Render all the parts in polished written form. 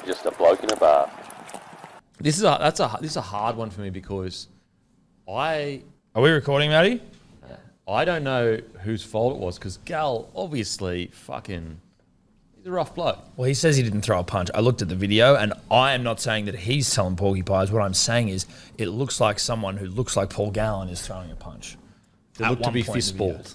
just a bloke in a bar. This is a hard one for me because Are we recording, Matty? I don't know whose fault it was because Gal obviously he's a rough bloke. Well, he says he didn't throw a punch. I looked at the video, and I am not saying that he's selling porcupines. What I'm saying is it looks like someone who looks like Paul Gallen is throwing a punch. They look to be fistballed.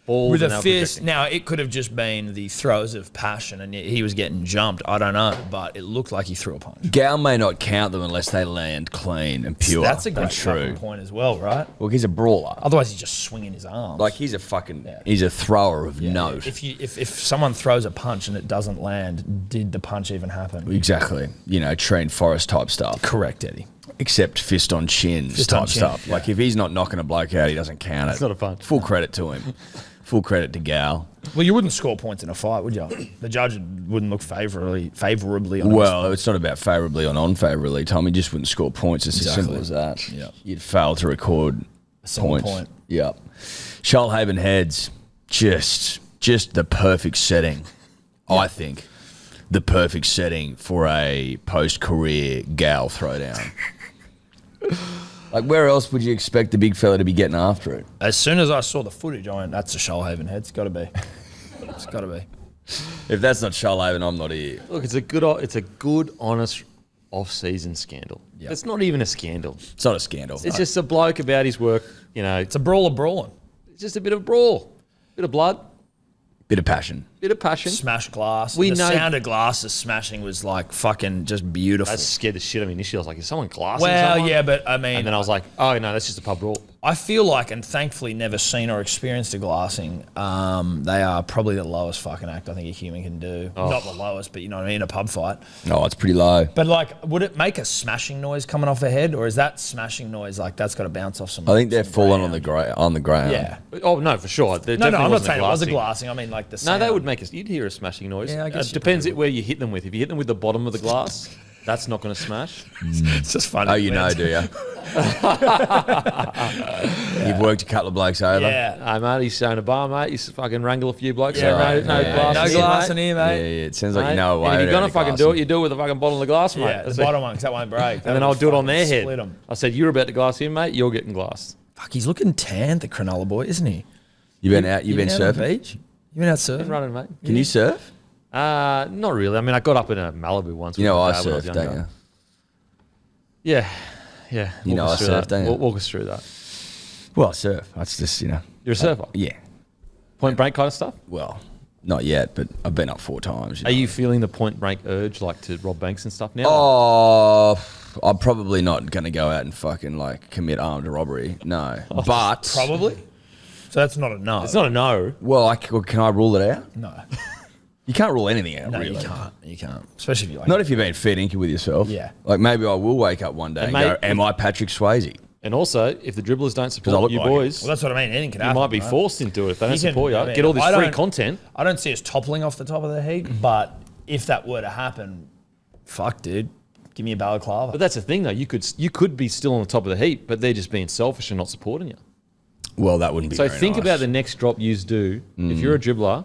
With a fist. Now, it could have just been the throws of passion and he was getting jumped. I don't know, but it looked like he threw a punch. Gal may not count them unless they land clean and pure. That's a great fucking point as well, right? Well, he's a brawler. Otherwise, he's just swinging his arms. Like, he's a he's a thrower of note. If someone throws a punch and it doesn't land, did the punch even happen? Exactly. You know, Trent Forrest type stuff. Correct, Eddie. Except fist on chin type stuff. Yeah. Like, if he's not knocking a bloke out, he doesn't count it. It's not a punch. Full credit to him. Full credit to Gal. Well, you wouldn't score points in a fight, would you? The judge wouldn't look favourably on Well, it's not about favourably or non-favourably, Tom. He just wouldn't score points. It's as simple as that. Yep. You'd fail to record a single points. point. Yep. Shoalhaven heads, just the perfect setting, I think. The perfect setting for a post-career Gal throwdown. Like, where else would you expect the big fella to be getting after it? As soon as I saw the footage, I went, that's a Shoalhaven head. It's got to be. It's got to be. If that's not Shoalhaven, I'm not here. Look, it's a good, honest off-season scandal. Yep. It's not even a scandal. It's not a scandal. It's just a bloke about his work. You know, It's a brawler brawling. it's just a bit of brawl, bit of blood, Bit of passion. bit of passion. Smash glass. We the know- sound of glasses smashing was like fucking just beautiful. That scared the shit out of me initially. I was like, is someone glassing Well, someone? yeah, but I mean, And then I was like, oh, no, that's just a pub brawl. I feel like, and thankfully never seen or experienced a glassing, they are probably the lowest fucking act I think a human can do. Not the lowest, but you know what I mean, a pub fight. No, it's pretty low. But like, would it make a smashing noise coming off the head, or is that smashing noise like that's got to bounce off some? I think they're some falling ground? on the ground. Yeah. Oh, no, for sure. There No, definitely I'm not wasn't saying it was a glassing. glassing. I mean, like the No, sound. they would make you'd hear a smashing noise. Yeah, I guess It you depends probably where you hit them with. If you hit them with the bottom of the glass, that's not going to smash. It's just funny. Oh, you know, do you? You've worked a couple of blokes over. Yeah. Hey, mate, he's showing a bar, mate. He's fucking wrangle a few blokes. Yeah, so right. no Yeah, glass. No yeah. glass in mate. here, Yeah, mate. yeah, it sounds like Mate, you know a way and if you're around going to fucking do glassing. it, you do it with the fucking bottom of the glass, mate. Yeah, the That's it. bottom one, because that won't break. And then I'll do it on their head. Split 'em. I said, you're about to glass him, mate. You're getting glassed. Fuck, he's looking tan, the Cronulla boy, isn't he? You've been out. You've been out on the surfing. beach? You been out Been surfing? running, mate. Can you surf? Not really. I mean, I got up in a Malibu once. You know I with my dad when was surf, don't younger. you? Yeah. Yeah. You know Walk I us through surf, that. don't you? Walk us through that. Well, I surf. That's just You're a surfer? Yeah. Point break kind of stuff? Well, not yet, but I've been up 4 times. Are you feeling the point break urge like to rob banks and stuff now? Oh, I'm probably not going to go out and fucking like commit armed robbery. No, but Probably. So that's not a no. It's not a no. Well, can I rule it out? No. You can't rule anything out. No, really. you can't. You can't. Especially if you like. Not if you're being fair dinky with yourself. Yeah. Like maybe I will wake up one day and, And go, mate, "Am I Patrick Swayze?" And also, if the dribblers don't I support look you like it. boys, Well, that's what I mean. Anything can you happen. might be right? forced into it if they don't You can- support you. I mean, Get all this I free don't- content. I don't see us toppling off the top of the heap, but if that were to happen, fuck, dude, give me a balaclava. But that's the thing, though. You could be still on the top of the heap, but they're just being selfish and not supporting you. Well, that wouldn't be. So very think nice. about the next drop yous do. If you're a dribbler,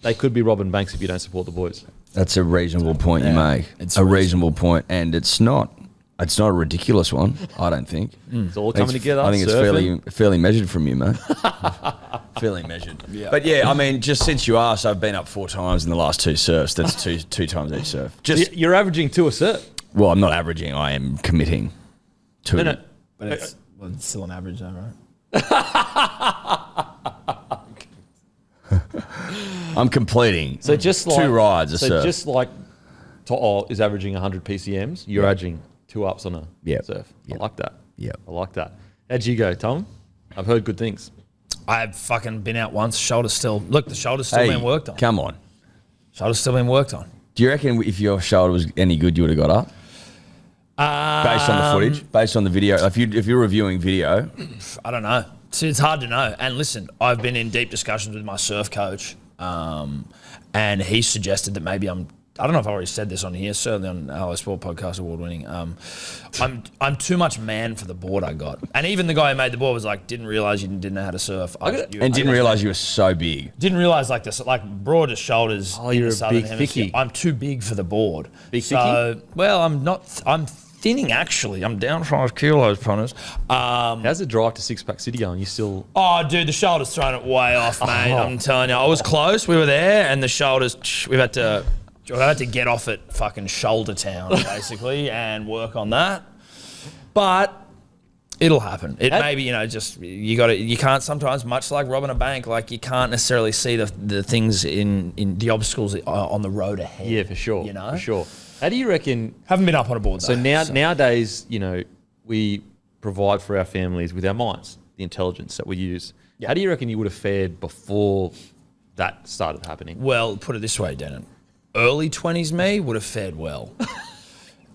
they could be robbing banks if you don't support the boys. That's a reasonable point you make. it's It's a reasonable point, and it's not. It's not a ridiculous one. I don't think. It's all I think coming it's- together. I think it's surfing. fairly measured from you, mate. Fairly measured. Yeah. But yeah, I mean, just since you asked, I've been up 4 times in the last 2 surfs. That's two times each surf. Just You're averaging 2 a surf. well, I'm not averaging. I am committing to. No. But it's still an average, though, right? I'm completing. So just like 2 rides a so surf. just like To'o is averaging 100 PCMs, you're averaging 2 ups on a Yep. surf. Yep. I like that. Yep. I like that. How'd you go, Tom? I've heard good things. I've fucking been out once. Shoulder's still. Look, the shoulder's still Hey, being worked on. come on. Shoulder's still being worked on. Do you reckon if your shoulder was any good, you would have got up? Based on the footage, based on the video. If you're reviewing video, I don't know. It's hard to know. And listen, I've been in deep discussions with my surf coach, and he suggested that maybe I'm I don't know if I already said this on here, certainly on LA Sport Podcast Award winning. I'm too much man for the board I got. And even the guy who made the board was like, didn't realise you didn't know how to surf. Didn't realise you were so big. Didn't realise like this, like broadest shoulders. Oh, you're in the a Southern big Hemisphere. thicky. I'm too big for the board. Big so, well, I'm not. I'm thinning actually. I'm down 5 kilos, punters. How's the drive to Six Pack City going? You still? Oh, dude, the shoulder's thrown it way off, mate. I'm telling you, I was close. We were there, and the shoulders. We've had to get off at fucking Shoulder Town basically and work on that. But it'll happen. It maybe just you can't sometimes, much like robbing a bank, like you can't necessarily see the things in the obstacles on the road ahead. Yeah, for sure. For sure. How do you reckon? Haven't been up on a board though. So nowadays, we provide for our families with our minds, the intelligence that we use. Yeah. How do you reckon you would have fared before that started happening? Well, put it this way, Denon. Early 20s me would have fared well.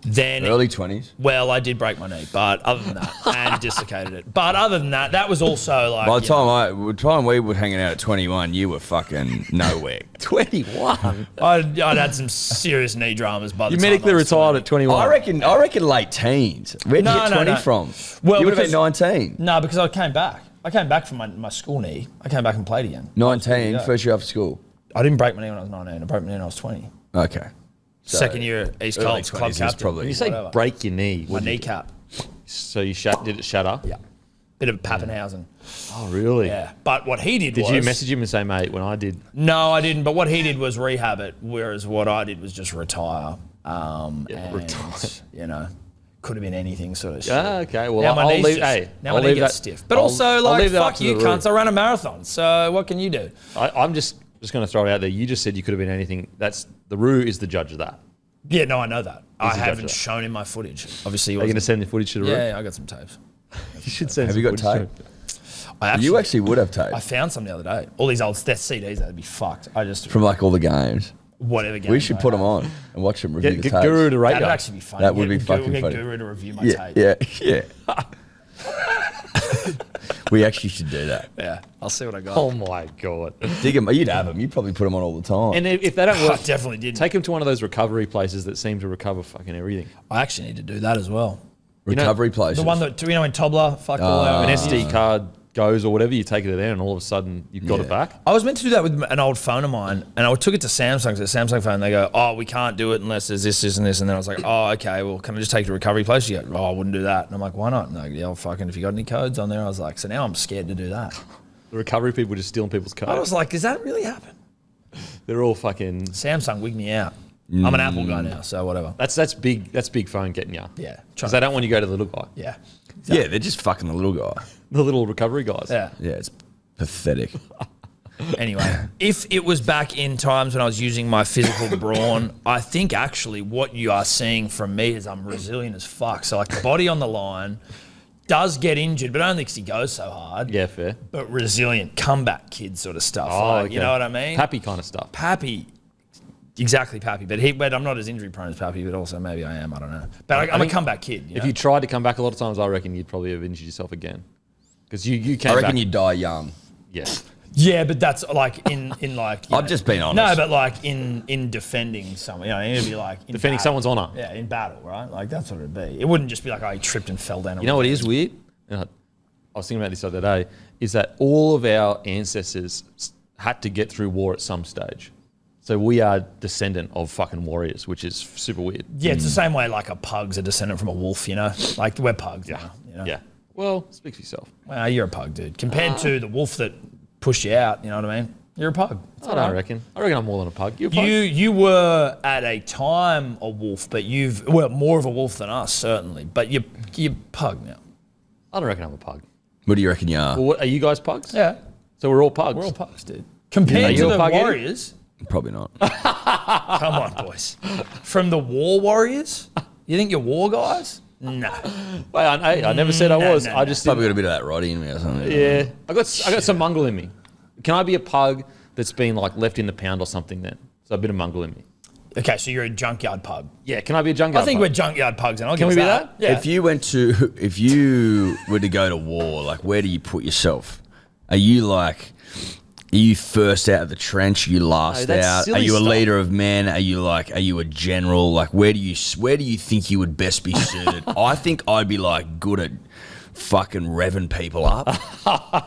Then Early 20s? Well, I did break my knee, but other than that, and dislocated it. But other than that, that was also like. By the time we were hanging out at 21, you were fucking nowhere. 21? I'd had some serious knee dramas by the You time medically I was retired 20. at 21. I reckon late teens. Where'd you get 20 from? Well, you would have been 19. No, because I came back. I came back from my school knee. I came back and played again. 19, first year after school. I didn't break my knee when I was 19. I broke my knee when I was 20. Okay. So Second year East Coast club captain. When you say break your knee, my kneecap. So you did it shatter? Yeah. Bit of Pappenhausen. Oh, really? Yeah. But what he did Did you message him and say, mate, when I did? No, I didn't. But what he did was rehab it, whereas what I did was just retire. Retire. Could have been anything sort of shit. Ah, okay. Well, now my I'll knee's leave. just, now my knee gets stiff. But also, like, fuck you, cunts. I ran a marathon. So what can you do? I'm just going to throw it out there. You just said you could have been anything. The Roo is the judge of that. Yeah, no, I know that. I haven't shown him my footage. Obviously, are you going to send the footage to the Roo? Yeah, I got some tapes. You should send. Have you got tape? You actually would have tape. I found some the other day. All these old CDs that'd be fucked. From like all the games. Whatever game. We should put them on and watch them review the tapes. Get Guru to rate That'd you. actually be funny. That would be fucking funny. Get Guru to review my tape. Yeah. We actually should do that. Yeah, I'll see what I got. Oh my God. Dig them. You'd have them. You'd probably put them on all the time. And if they don't work, I definitely did. Take them to one of those recovery places that seem to recover fucking everything. I actually need to do that as well. Recovery places. The one that, when Tobler fucked all our an SD card goes or whatever, you take it there and all of a sudden you've got it back. I was meant to do that with an old phone of mine and I took it to Samsung, so the Samsung phone, they go, oh, we can't do it unless there's this, and this. And then I was like, oh, okay, well, can I just take it to recovery place? You go, oh, I wouldn't do that. And I'm like, why not? And they go, yeah, well, fucking, if you got any codes on there, I was like, so now I'm scared to do that. The recovery people just stealing people's codes. I was like, does that really happen? They're all fucking... Samsung wigged me out. I'm an Apple guy now, so whatever. That's big phone getting you. Yeah. Because they don't want you to go to the little guy. Yeah. Exactly. Yeah, they're just fucking the little guy. The little recovery guys. Yeah. Yeah, it's pathetic. Anyway, if it was back in times when I was using my physical brawn, I think actually what you are seeing from me is I'm resilient as fuck. So like body on the line, does get injured, but only because he goes so hard. Yeah, fair. But resilient, comeback kid sort of stuff. Oh, like, okay. You know what I mean? Pappy kind of stuff. Pappy. Exactly, Pappy. But I'm not as injury prone as Pappy, but also maybe I am. I don't know. But I'm a comeback kid. If you tried to come back a lot of times, I reckon you'd probably have injured yourself again. Because you came I reckon back. you'd die young. Yeah. Yeah, but that's like in like. I've just been honest. No, but like in defending someone, it'd be like defending someone's honour. Yeah, in battle, right? Like that's what it'd be. It wouldn't just be like, oh, he tripped and fell down. You know what is weird? I was thinking about this the other day. Is that all of our ancestors had to get through war at some stage. So we are descendant of fucking warriors, which is super weird. Yeah, it's the same way like a pug's a descendant from a wolf, Like we're pugs. Yeah. Now, Yeah. Well, speak for yourself. Well, you're a pug, dude. Compared to the wolf that pushed you out, you know what I mean? You're a pug. I don't reckon. I reckon I'm more than a pug. You're a pug. You were at a time a wolf, but more of a wolf than us, certainly. But you're pug now. I don't reckon I'm a pug. What do you reckon you are? Well, are you guys pugs? Yeah. So we're all pugs. We're all pugs, dude. Compared to the pug, Eddy? Warriors... Probably not. Come on, boys. From the war warriors? You think you're war guys? No. Wait, I never said I was. I just Probably got a bit of that Roddy in me or something. Yeah. I got some mungle in me. Can I be a pug that's been like left in the pound or something then? So a bit of mungle in me. Okay, so you're a junkyard pug. Yeah, can I be a junkyard I think pug? we're junkyard pugs, and I'll Can give we us be that. that? Yeah. If you were to go to war, like where do you put yourself? Are you like Are you first out of the trench? Are you last that's out? Are silly you a stuff. leader of men? Are you a general? Like, where do you think you would best be suited? I think I'd be like good at fucking revving people up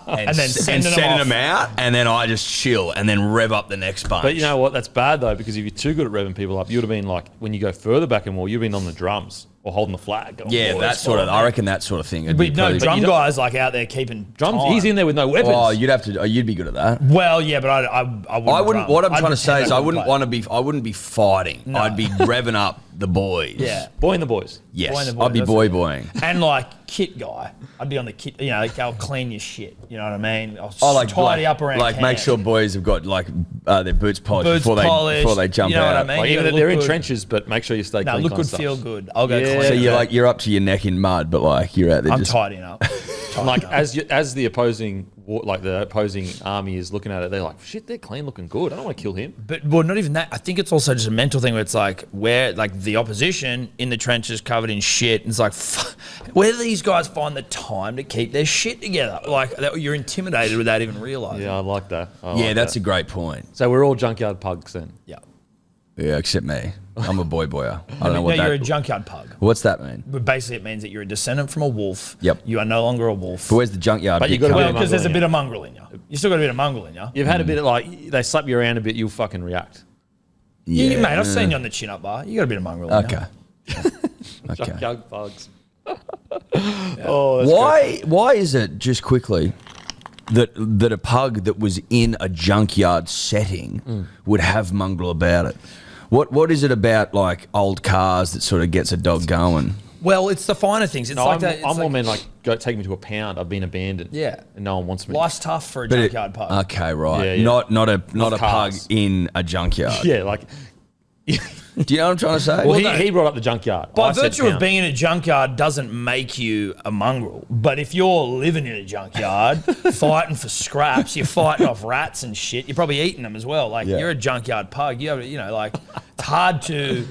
And then sending them out, and then I just chill and then rev up the next bunch. But you know what? That's bad though, because if you're too good at revving people up, you would have been like, when you go further back in war, you've been on the drums or holding the flag. Going, yeah, that sort of. I reckon that sort of thing. But no, drum you don't- guys like out there keeping drums. time. He's in there with no weapons. Oh, you'd be good at that. Well, yeah, but I wouldn't. I wouldn't. drum. What I'm I'd trying to say pretend is, I wouldn't wouldn't play. want to be. I wouldn't be fighting. No. I'd be revving up the boys. Yeah. Boy and the boys. Yes. Boy and the boys, I'd be that's boying. And like kit guy, I'd be on the kit. You know, like, I'll clean your shit. You know what I mean? I'll Oh, like tidy up around. like make camp. sure boys have got like their boots polished Boots before polished, they jump you know what out. I mean? Like, You even gotta if they're look in good. trenches, but make sure you stay No, clean. look kind of good, stuff. feel good. I'll go Yeah. clean. So it. you're up to your neck in mud, but like you're out there I'm just tidying up. Like as the opposing army is looking at it, they're like, shit, they're clean, looking good. I don't want to kill him. But well, not even that. I think it's also just a mental thing where it's like where like the opposition in the trenches covered in shit. And it's like, where do these guys find the time to keep their shit together? Like you're intimidated without even realizing. Yeah, I like that. yeah, that's a great point. So we're all junkyard pugs then. Yeah. Yeah, except me. I'm a boyer. I don't know No, what you're a that. junkyard pug. What's that mean? But basically, it means that you're a descendant from a wolf. Yep. You are no longer a wolf. But where's the junkyard? But you bit gotta come be in? Because there's a mongrel in bit of mongrel in you. You still got a bit of mongrel in you. You've had a bit of like, they slap you around a bit, you'll fucking react. Yeah, mate, I've seen you on the chin-up bar. You got a bit of mongrel in you. Okay. Okay. Junkyard pugs. Oh, that's Why is it, just quickly, that a pug that was in a junkyard setting would have mongrel about it? What is it about like old cars that sort of gets a dog going? Well, it's the finer things. It's No, like I'm, that. It's I'm like, more meant like, go take me to a pound. I've been abandoned. Yeah. And no one wants me. life's tough for a But it- junkyard pug. Okay, right. Yeah, yeah. Not a pug cars. in a junkyard. Yeah, like. Do you know what I'm trying to say? Well, he brought up the junkyard. By I said virtue of pound. being in a junkyard doesn't make you a mongrel. But if you're living in a junkyard, fighting for scraps, you're fighting off rats and shit, you're probably eating them as well. Like, Yeah. you're a junkyard pug. You know, like, it's hard to...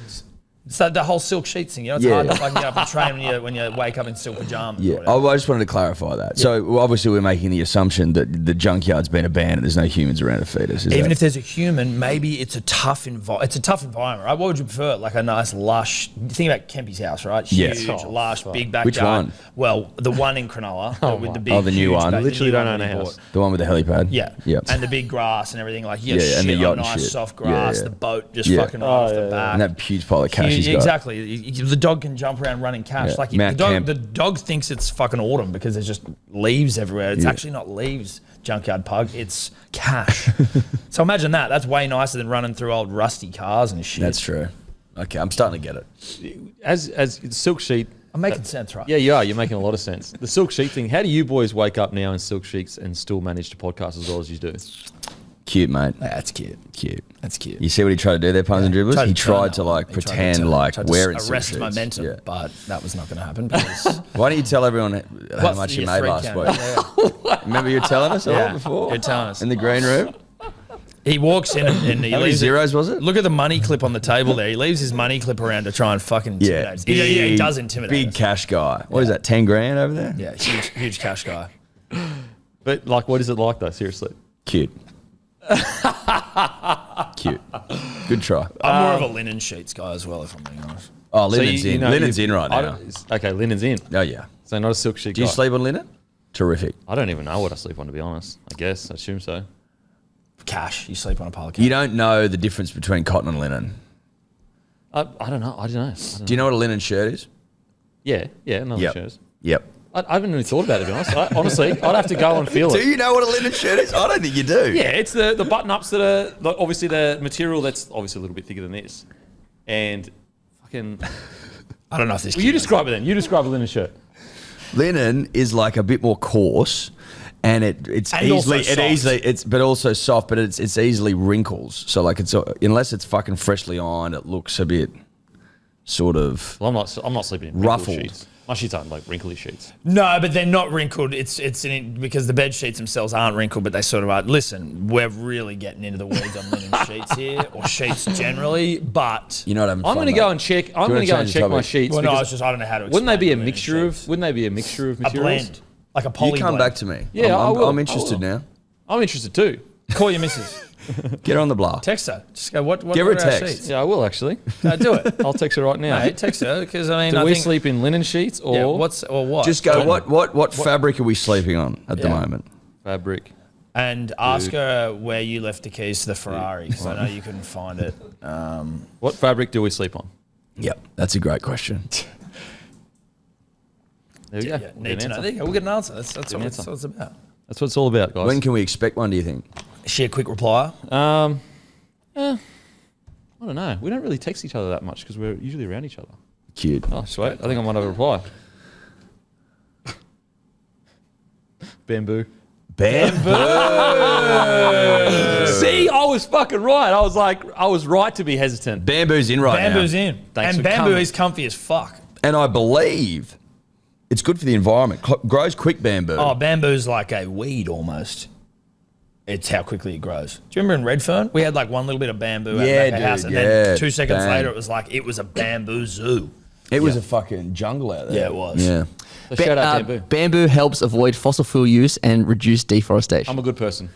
So the whole silk sheets thing, you know, it's hard to fucking get up and train when you wake up in silk pajamas. Yeah, Or whatever. I just wanted to clarify that. So well, obviously we're making the assumption that the junkyard's been abandoned. There's no humans around to feed us. Even if there's a human, maybe it's a tough environment, right? What would you prefer? Like a nice lush. Think about Kempy's house, right? Yes. Huge, lush, big backyard. Which one? Well, the one in Cronulla with the big. Oh, the new huge one. the Literally new don't one own that a he house. bought. the one with the helipad. Yeah. Yep. And the big grass and everything. Like, you got Yeah, and the shit yacht on and nice shit. soft Yeah, grass. yeah. The boat just Yeah. fucking right off the yeah, back. And that huge pile of cash he's got. Exactly. The dog can jump around running cash. Yeah. Like Mount Kemp. the dog thinks it's fucking autumn because there's just leaves everywhere. It's actually not leaves, junkyard pug. It's cash. So imagine that. That's way nicer than running through old rusty cars and shit. That's true. Okay, I'm starting to get it. As silk sheet. I'm making sense, right? Yeah, you are. You're making a lot of sense. The silk sheet thing. How do you boys wake up now in silk sheets and still manage to podcast as well as you do? Cute, mate. That's cute. Cute. That's cute. You see what he tried to do there, puns and dribblers? He tried to like He tried pretend to like tried to we're in silk arrest sheets. momentum, Yeah. but that was not going to happen because Why don't you tell everyone how What's much you your made three last count? week? Yeah. Remember you were telling us all Yeah. before? You're telling us. In the green room? He walks in and he How many leaves zeros was it? Look at the money clip on the table there. He leaves his money clip around to try and fucking intimidate us. Yeah, he does intimidate Big us. cash guy. What is that, 10 grand over there? Yeah, huge cash guy. But like, what is it like though? Seriously. Cute. Cute. Good try. I'm more of a linen sheets guy as well, if I'm being honest. Oh, linen's you in. know, Linen's you- in right I now. don't- Okay, linen's in. Oh, yeah. So not a silk sheet. Do you guy. sleep on linen? Terrific. I don't even know what I sleep on, to be honest. I guess. I assume so. Cash. You sleep on a pile of cash. You don't know the difference between cotton and linen. I don't know. I don't know. Do you know what a linen shirt is? Yeah, another Yep. shows. Yep. I haven't really thought about it, to be honest. Honestly, I'd have to go and feel it. you know what a linen shirt is? I don't think you do. Yeah, it's the button-ups that are like, obviously the material that's obviously a little bit thicker than this. And fucking... I don't know if this. Well, you describe it then. You describe a linen shirt. Linen is like a bit more coarse, and it's And also easily soft. but also soft, but it's easily wrinkles. So like it's unless it's fucking freshly ironed, it looks a bit sort of Well, I'm not sleeping in wrinkled Ruffled. sheets. My sheets aren't like wrinkly sheets. No, but they're not wrinkled. It's because the bed sheets themselves aren't wrinkled, but they sort of are. Listen, we're really getting into the weeds on linen sheets here, or sheets generally. But you know what I'm. I'm going to go and check. I'm going to go and change the check my topic? sheets. well, no, because it's just I don't know how to. wouldn't they be a explain linen mixture sheets. of? Wouldn't they be a mixture of a materials? blend, like a poly You come blend. back to me. Yeah, I will. I'm interested I will. now. I'm interested too. Call your missus. Get her on the block. Text her. Just go, what Give her a are our text. sheets? Yeah, I will actually. Do it. I'll text her right now. Mate, text her because I mean, Do I we think, sleep in linen sheets or yeah, what? Just go, what fabric are we sleeping on at the Yeah. moment? fabric? And ask her where you left the keys to the Ferrari because I know you couldn't find it. What fabric do we sleep on? Yep, that's a great question. There we go. Yeah, We'll get need an to know. answer. There you go. We'll get an answer. That's an what answer. it's about. That's what it's all about, guys. When can we expect one, do you think? Share quick reply. I don't know. We don't really text each other that much because we're usually around each other. Cute. Oh, sweet. I think I might have a reply. Bamboo. Bamboo. See, I was fucking right. I was right to be hesitant. Bamboo's in right now. Bamboo's in. Thanks And for bamboo coming. is comfy as fuck. And I believe it's good for the environment. Grows quick, bamboo. Oh, bamboo's like a weed almost. It's how quickly it grows. Do you remember in Redfern? We had like one little bit of bamboo at Yeah, the back of the house, dude, and yeah. then 2 seconds Bang. later, it was a bamboo zoo. It was a fucking jungle out there. Yeah, it was. Yeah. So shout out Bamboo. Bamboo helps avoid fossil fuel use and reduce deforestation. I'm a good person.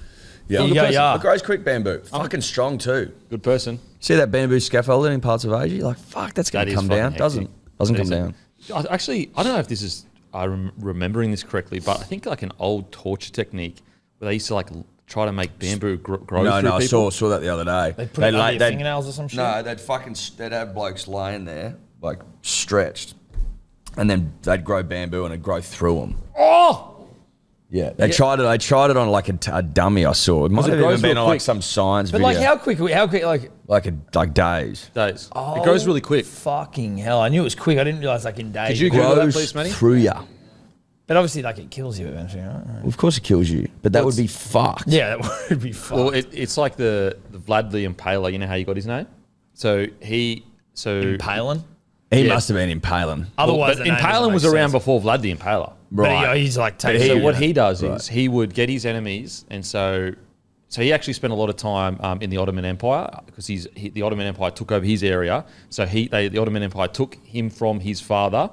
Yeah. You go, yeah. It grows quick, bamboo. Fucking strong too. Good person. See that bamboo scaffolding in parts of Asia? You're like, fuck, that's going That to is come fucking down. hectic. Doesn't That come is down. Actually, I don't know if this is remembering this correctly, but I think like an old torture technique where they used to like try to make bamboo grow No, through I people. saw that the other day. They put it under your fingernails or some shit? No, they'd have blokes laying there, like stretched, and then they'd grow bamboo and it'd grow through them. Oh! Yeah, they tried it. I tried it on like a dummy I saw. It might it have grows even been real on like quick. some science But video. like how quick, like days. Days. It grows really quick. Fucking hell. I knew it was quick. I didn't realize like in days. Could you it Google grows. that, Grows please, Matty? through ya. But obviously like it kills you eventually, right? Well, of course it kills you, but that would be fucked. Yeah, that would be fun. Well, it's like the Vlad the Impaler. You know how you got his name? So Impaling? He Yeah. must have been impaling. Otherwise, but the name doesn't Impaling make was around sense. before Vlad the Impaler. But he's like So taking what he does Right. is he would get his enemies, and so he actually spent a lot of time in the Ottoman Empire because the Ottoman Empire took over his area. So the Ottoman Empire took him from his father.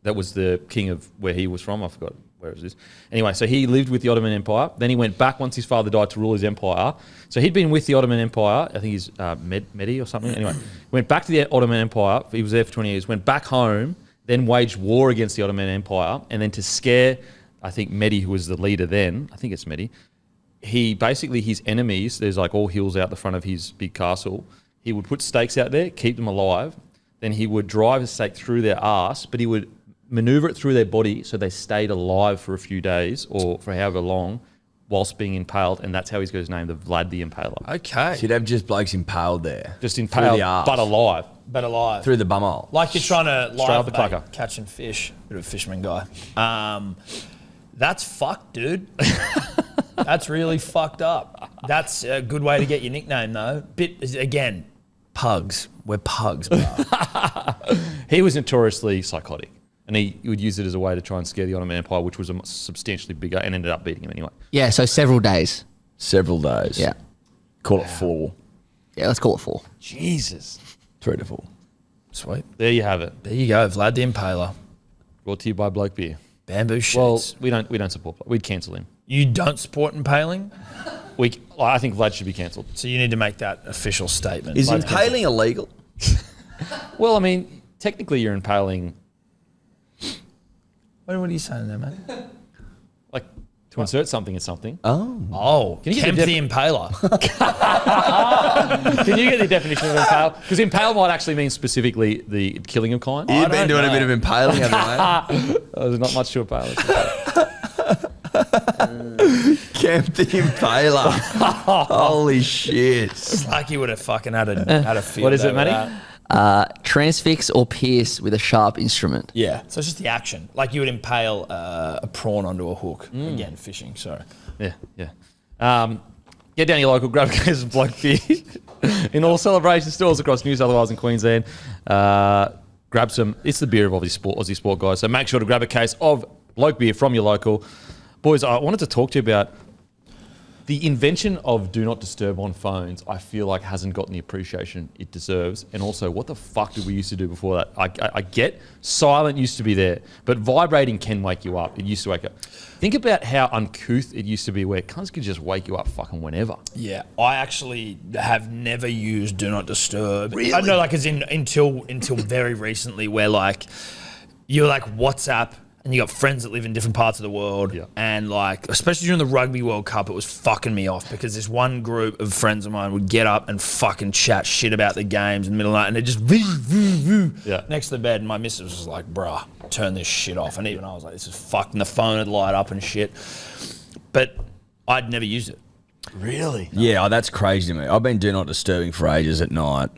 That was the king of where he was from. I forgot where it was. Anyway, so he lived with the Ottoman Empire. Then he went back once his father died to rule his empire. So he'd been with the Ottoman Empire. I think he's Mehdi or something. Anyway, went back to the Ottoman Empire. He was there for 20 years. Went back home. Then waged war against the Ottoman Empire, and then to scare, I think Mehdi, who was the leader then, I think it's Mehdi, he basically, his enemies, there's like all hills out the front of his big castle, he would put stakes out there, keep them alive, then he would drive a stake through their arse, but he would maneuver it through their body so they stayed alive for a few days or for however long whilst being impaled, and that's how he's got his name, the Vlad the Impaler. Okay. So you'd have just blokes impaled there. Just through impaled, the arse. but alive. But alive. Through the bumhole. Like you're trying to Straight up live the bait, clucker. catching fish. Bit of a fisherman guy. That's fucked, dude. That's really fucked up. That's a good way to get your nickname, though. Again, pugs. We're pugs, bro. He was notoriously psychotic, and he would use it as a way to try and scare the Ottoman Empire, which was substantially bigger, and ended up beating him anyway. Yeah, so several days. Several days. Yeah. Call it 4. Yeah, let's call it 4. Jesus. 3 to 4. Sweet. There you have it. There you go, Vlad the Impaler. Brought to you by Bloke Beer. Bamboo shits. Well, we don't support. We'd cancel him. You don't support impaling, I think Vlad should be cancelled. so you need to make that official statement. Is Vlad's impaling illegal? Well, I mean, technically you're impaling, What are you saying there, mate? like, to insert something in something. Oh. Oh, Can you Kemp get the Impaler. Can you get the definition of impale? Because impale might actually mean specifically the killing of kind. You've been doing a bit of impaling, haven't you, There's not much to impale. mate? Camp the Impaler. Holy shit. Like you would have fucking had a field. What is it, over Matty? that. Transfix or pierce with a sharp instrument. Yeah. So it's just the action. Like you would impale a prawn onto a hook. Again, fishing. Sorry. Yeah. Get down to your local, grab a case of Bloke Beer in all celebration stores across New South Wales and Queensland. Grab some. It's the beer of Aussie sport, guys. So make sure to grab a case of Bloke Beer from your local. Boys, I wanted to talk to you about the invention of do not disturb on phones, I feel like hasn't gotten the appreciation it deserves. And also, what the fuck did we used to do before that? I get silent used to be there, but vibrating can wake you up. It used to wake up. Think about how uncouth it used to be where cunts could just wake you up fucking whenever. Yeah, I actually have never used Do Not Disturb. Really? I know, like, as in until very recently, where like you're like WhatsApp and you got friends that live in different parts of the world, and like especially during the Rugby World Cup, it was fucking me off because this one group of friends of mine would get up and fucking chat shit about the games in the middle of the night, and they just next to the bed, and my missus was like, "Bruh, turn this shit off," and even I was like, "This is fucking." The phone would light up and shit, but I'd never used it. Really? Yeah, that's crazy to me. I've been do not disturbing for ages at night.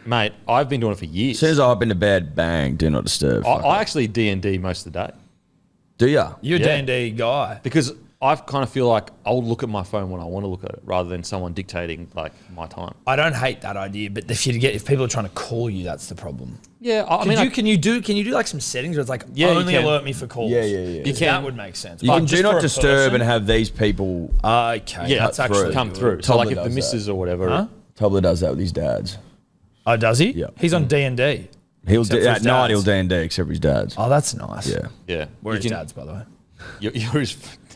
Mate, I've been doing it for years. As soon as I hop into bed, bang, do not disturb. I actually D&D most of the day. Do ya? You're a D&D guy. Because I kind of feel like I'll look at my phone when I want to look at it rather than someone dictating like my time. I don't hate that idea, but if people are trying to call you, that's the problem. Yeah, Can you do like some settings where it's like only alert me for calls? Yeah. You can. That would make sense. You But can just do for not a disturb person? and have these people. Okay, Yeah, that's actually come good. through. So Toddler like if the does missus or whatever. Huh? Tobler does that with his dads. Oh, does he? Yeah. He's on D&D. He'll Except do for at his night. dads. He'll D&D except for his dad's. Oh, that's nice. Yeah. Yeah. Where are You his can- dads, by the way? You're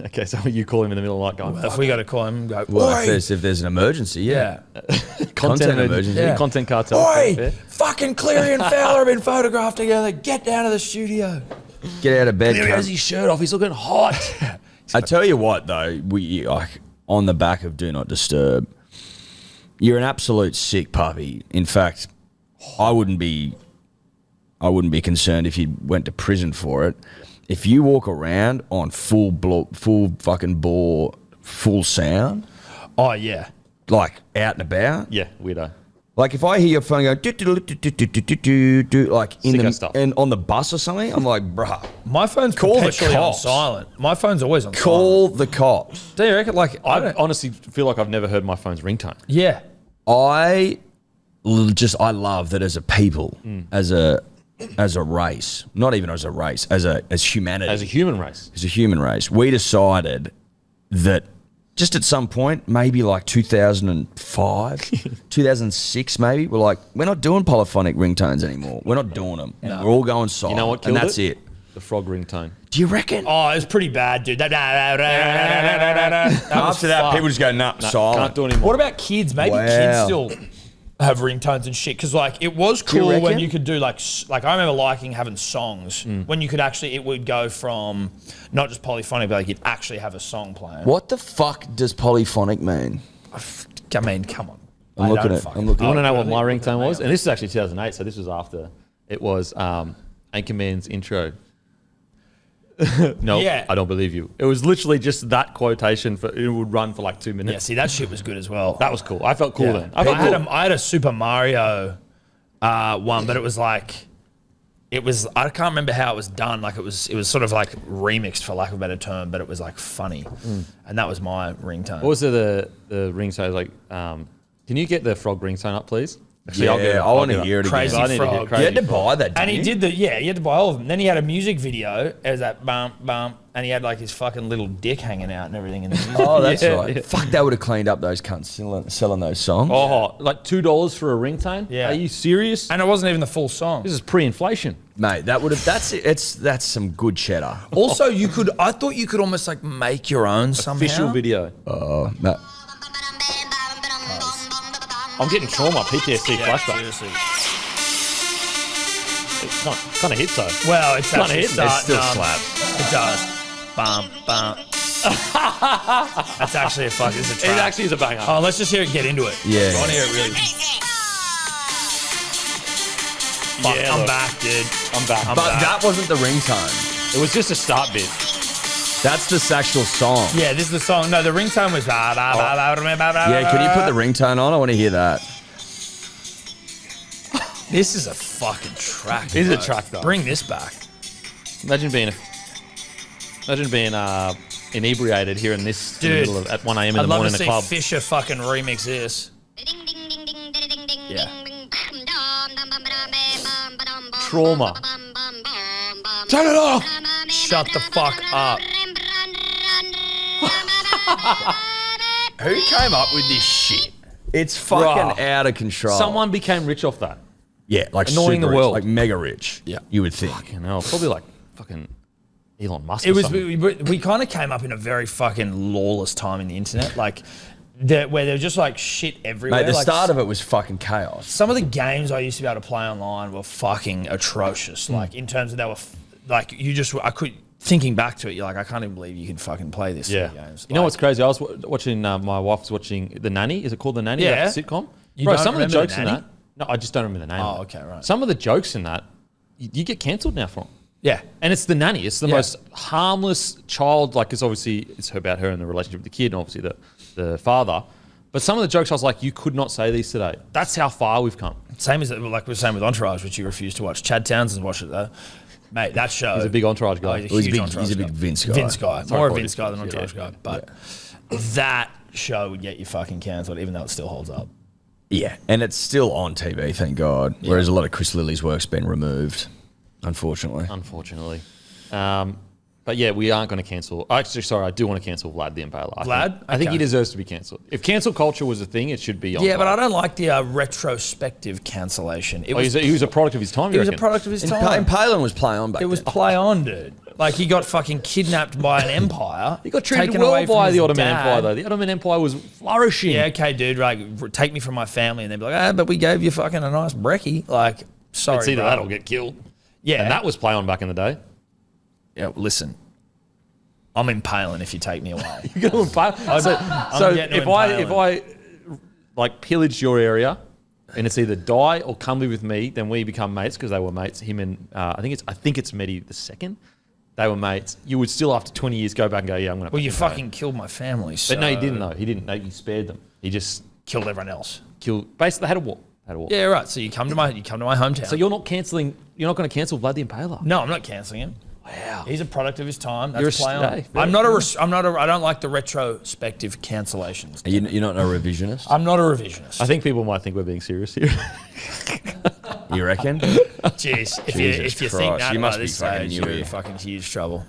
okay, so you call him in the middle of the night going, If we got to call him, go, Well, "Oi!" if there's an emergency, yeah. Content emergency. Yeah. Content cartel. Oi! Yeah. Fucking Cleary and Fowler have been photographed together. Get down to the studio. Get out of bed. Cleary cunt. has his shirt off. He's looking hot. I tell you what, though, we like on the back of Do Not Disturb, you're an absolute sick puppy. In fact, I wouldn't be concerned if you went to prison for it. If you walk around on full fucking bore, full sound, Oh, yeah. like out and about, Yeah, weirdo. like if I hear your phone go like in Sicko the stuff. and on the bus or something, I'm like, bruh, My phone's Call the perpetually on cops. silent. My phone's always on call the cops. silent. Do you reckon? Like, I honestly feel like I've never heard my phone's ringtone. yeah. I love that as a people, as a race, not even as a race, as humanity, As a human race. as a human race, we decided that just at some point, maybe like 2005, 2006 maybe, we're like, we're not doing polyphonic ringtones anymore. We're not doing them. No. We're all going silent. You know what and killed that's it. The frog ringtone. Do you reckon? Oh, it was pretty bad, dude. After that, people just go, nah, silent. Can't do anymore. What about kids? Maybe Wow. kids still have ringtones and shit. Because like it was you cool when reckon? you could do like I remember liking having songs when you could actually, it would go from not just polyphonic, but like you'd actually have a song playing. What the fuck does polyphonic mean? I mean, come on. I'm looking at. I'm looking. You want to know what really? my ringtone was? And this is actually 2008, so this was after. It was Anchorman's intro. No, Yeah. I don't believe you. It was literally just that quotation. It would run for like 2 minutes. Yeah, see, that shit was good as well. That was cool. I felt cool Yeah. then. I felt cool. I had a Super Mario one, but it was like, I can't remember how it was done. Like it was sort of like remixed for lack of a better term, but it was like funny. And that was my ringtone. What was the ringtone? Like, can you get the frog ringtone up, please? Actually, Yeah, I want to hear it Crazy again. I need to hear Frog. Crazy You had to Frog. buy that, didn't And he you? did you had to buy all of them. Then he had a music video. It was that bump, bump, and he had like his fucking little dick hanging out and everything in the music. Oh, that's Yeah, right. yeah. Fuck, they would have cleaned up those cunts selling those songs. Oh, like $2 for a ringtone? Yeah. Are you serious? And it wasn't even the full song. This is pre-inflation. Mate, that would have. That's some good cheddar. Also, I thought you could almost like make your own somehow. Official video. Oh, no. I'm getting trauma, PTSD Yeah, flashback. seriously. It's kind of hits though. Well, it's Kinda actually hitting. starting, It still slaps. It does. Bum, bum. That's actually it's a It track. actually is a banger. Oh, let's just hear it get into it. Yeah. I want to hear it really. Fuck, Yeah, I'm look. back, dude. I'm back. But that wasn't the ringtone. It was just a start bit. That's the actual song. Yeah, this is the song. No, the ringtone was. Yeah, can you put the ringtone on? I want to hear that. This is a fucking track. It is a bro. track, though. Bring this back. Imagine being inebriated here in this in the Dude, middle of, at 1 a.m. in I'd the love morning to in a see club. Fisher fucking remix this. Yeah. Trauma. Turn it off. Shut the fuck up. Who came up with this shit? It's fucking out of control. Someone became rich off that. Yeah, like annoying super the world. rich, like mega rich. Yeah. You would think. Fucking hell. Probably like fucking Elon Musk. It or was something. we kind of came up in a very fucking lawless time in the internet, like where there was just like shit everywhere. Mate, the like, start of it was fucking chaos. some of the games I used to be able to play online were fucking atrocious. Like in terms of they were like I could thinking back to it, you're like I can't even believe you could fucking play this. Yeah. Games. You know what's crazy? I was watching. My wife was watching The Nanny. Is it called The Nanny? Yeah. That sitcom. You Bro, don't some of the remember jokes The in Nanny? that. No, I just don't remember the name. Oh, of it. okay, right. Some of the jokes in that, you get cancelled now from. Yeah. And it's The Nanny. It's the most harmless child. Like, it's obviously it's about her and the relationship with the kid, and obviously the father. But some of the jokes, I was like, you could not say these today. That's how far we've come. Same as like we were saying with Entourage, which you refused to watch. Chad Townsend watched it though. Mate, that show. He's a big Entourage guy. Oh, He's a big Vince guy. Vince guy. Sorry, More a Paul, Vince guy than Entourage guy. But that show would get you fucking cancelled, even though it still holds up. Yeah, and it's still on TV, thank God. Whereas a lot of Chris Lilly's work's been removed, unfortunately. Unfortunately. But yeah, we aren't going to cancel. Actually, sorry, I do want to cancel Vlad the Impaler. I think he deserves to be cancelled. If cancel culture was a thing, it should be on. Yeah, but I don't like the retrospective cancellation. He was a product of his time. He was a product of his time. Impaling was play on back It was then. play on, dude. Like he got fucking kidnapped by an empire. He got treated taken well away from by his the Ottoman dad. Empire, though. The Ottoman Empire was flourishing. Yeah, okay, dude. Like, take me from my family, and they'd be like, but we gave you fucking a nice brekkie. Like, sorry, It's either bro. that or get killed. Yeah, And that was play on back in the day. Yeah, listen, I'm impaling if you take me away. You're going to impale. So getting to if I impaling. like pillaged your area, and it's either die or come live with me, then we become mates because they were mates. Him and I think it's Mehdi the second. They were mates. You would still, after 20 years, go back and go, yeah, I'm going to. Well, you fucking killed my family. So But no, he didn't though. He didn't. No, he spared them. He just killed everyone else. killed. Basically, they had a war. Yeah, right. So you come to my hometown. So you're not cancelling. You're not going to cancel Vlad the Impaler. No, I'm not cancelling him. Wow. He's a product of his time. That's You're a play on. stay. I don't like the retrospective cancellations. You're not a revisionist? I'm not a revisionist. I think people might think we're being serious here. You reckon? Jeez, if Jesus you Christ, think that you must by be this fucking stage, new you're in here. fucking huge trouble.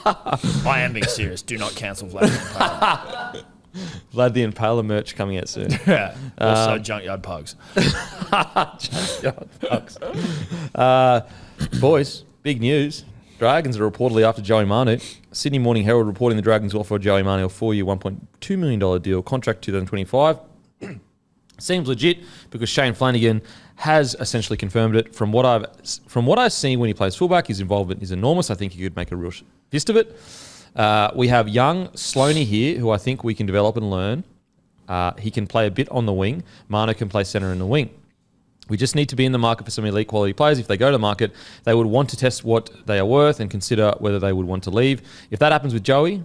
I am being serious. Do not cancel Vlad. Vlad the Impaler merch coming out soon. Yeah. Also, Junkyard Pugs. Boys, big news. Dragons are reportedly after Joey Manu. Sydney Morning Herald reporting the Dragons offer Joey Manu a 4-year, $1.2 million deal, contract 2025. Seems legit because Shane Flanagan has essentially confirmed it. From what I've seen when he plays fullback, his involvement is enormous. I think he could make a real fist of it. We have young Sloaney here, who I think we can develop and learn. He can play a bit on the wing. Manu can play centre in the wing. We just need to be in the market for some elite quality players. If they go to the market, they would want to test what they are worth and consider whether they would want to leave. If that happens with Joey,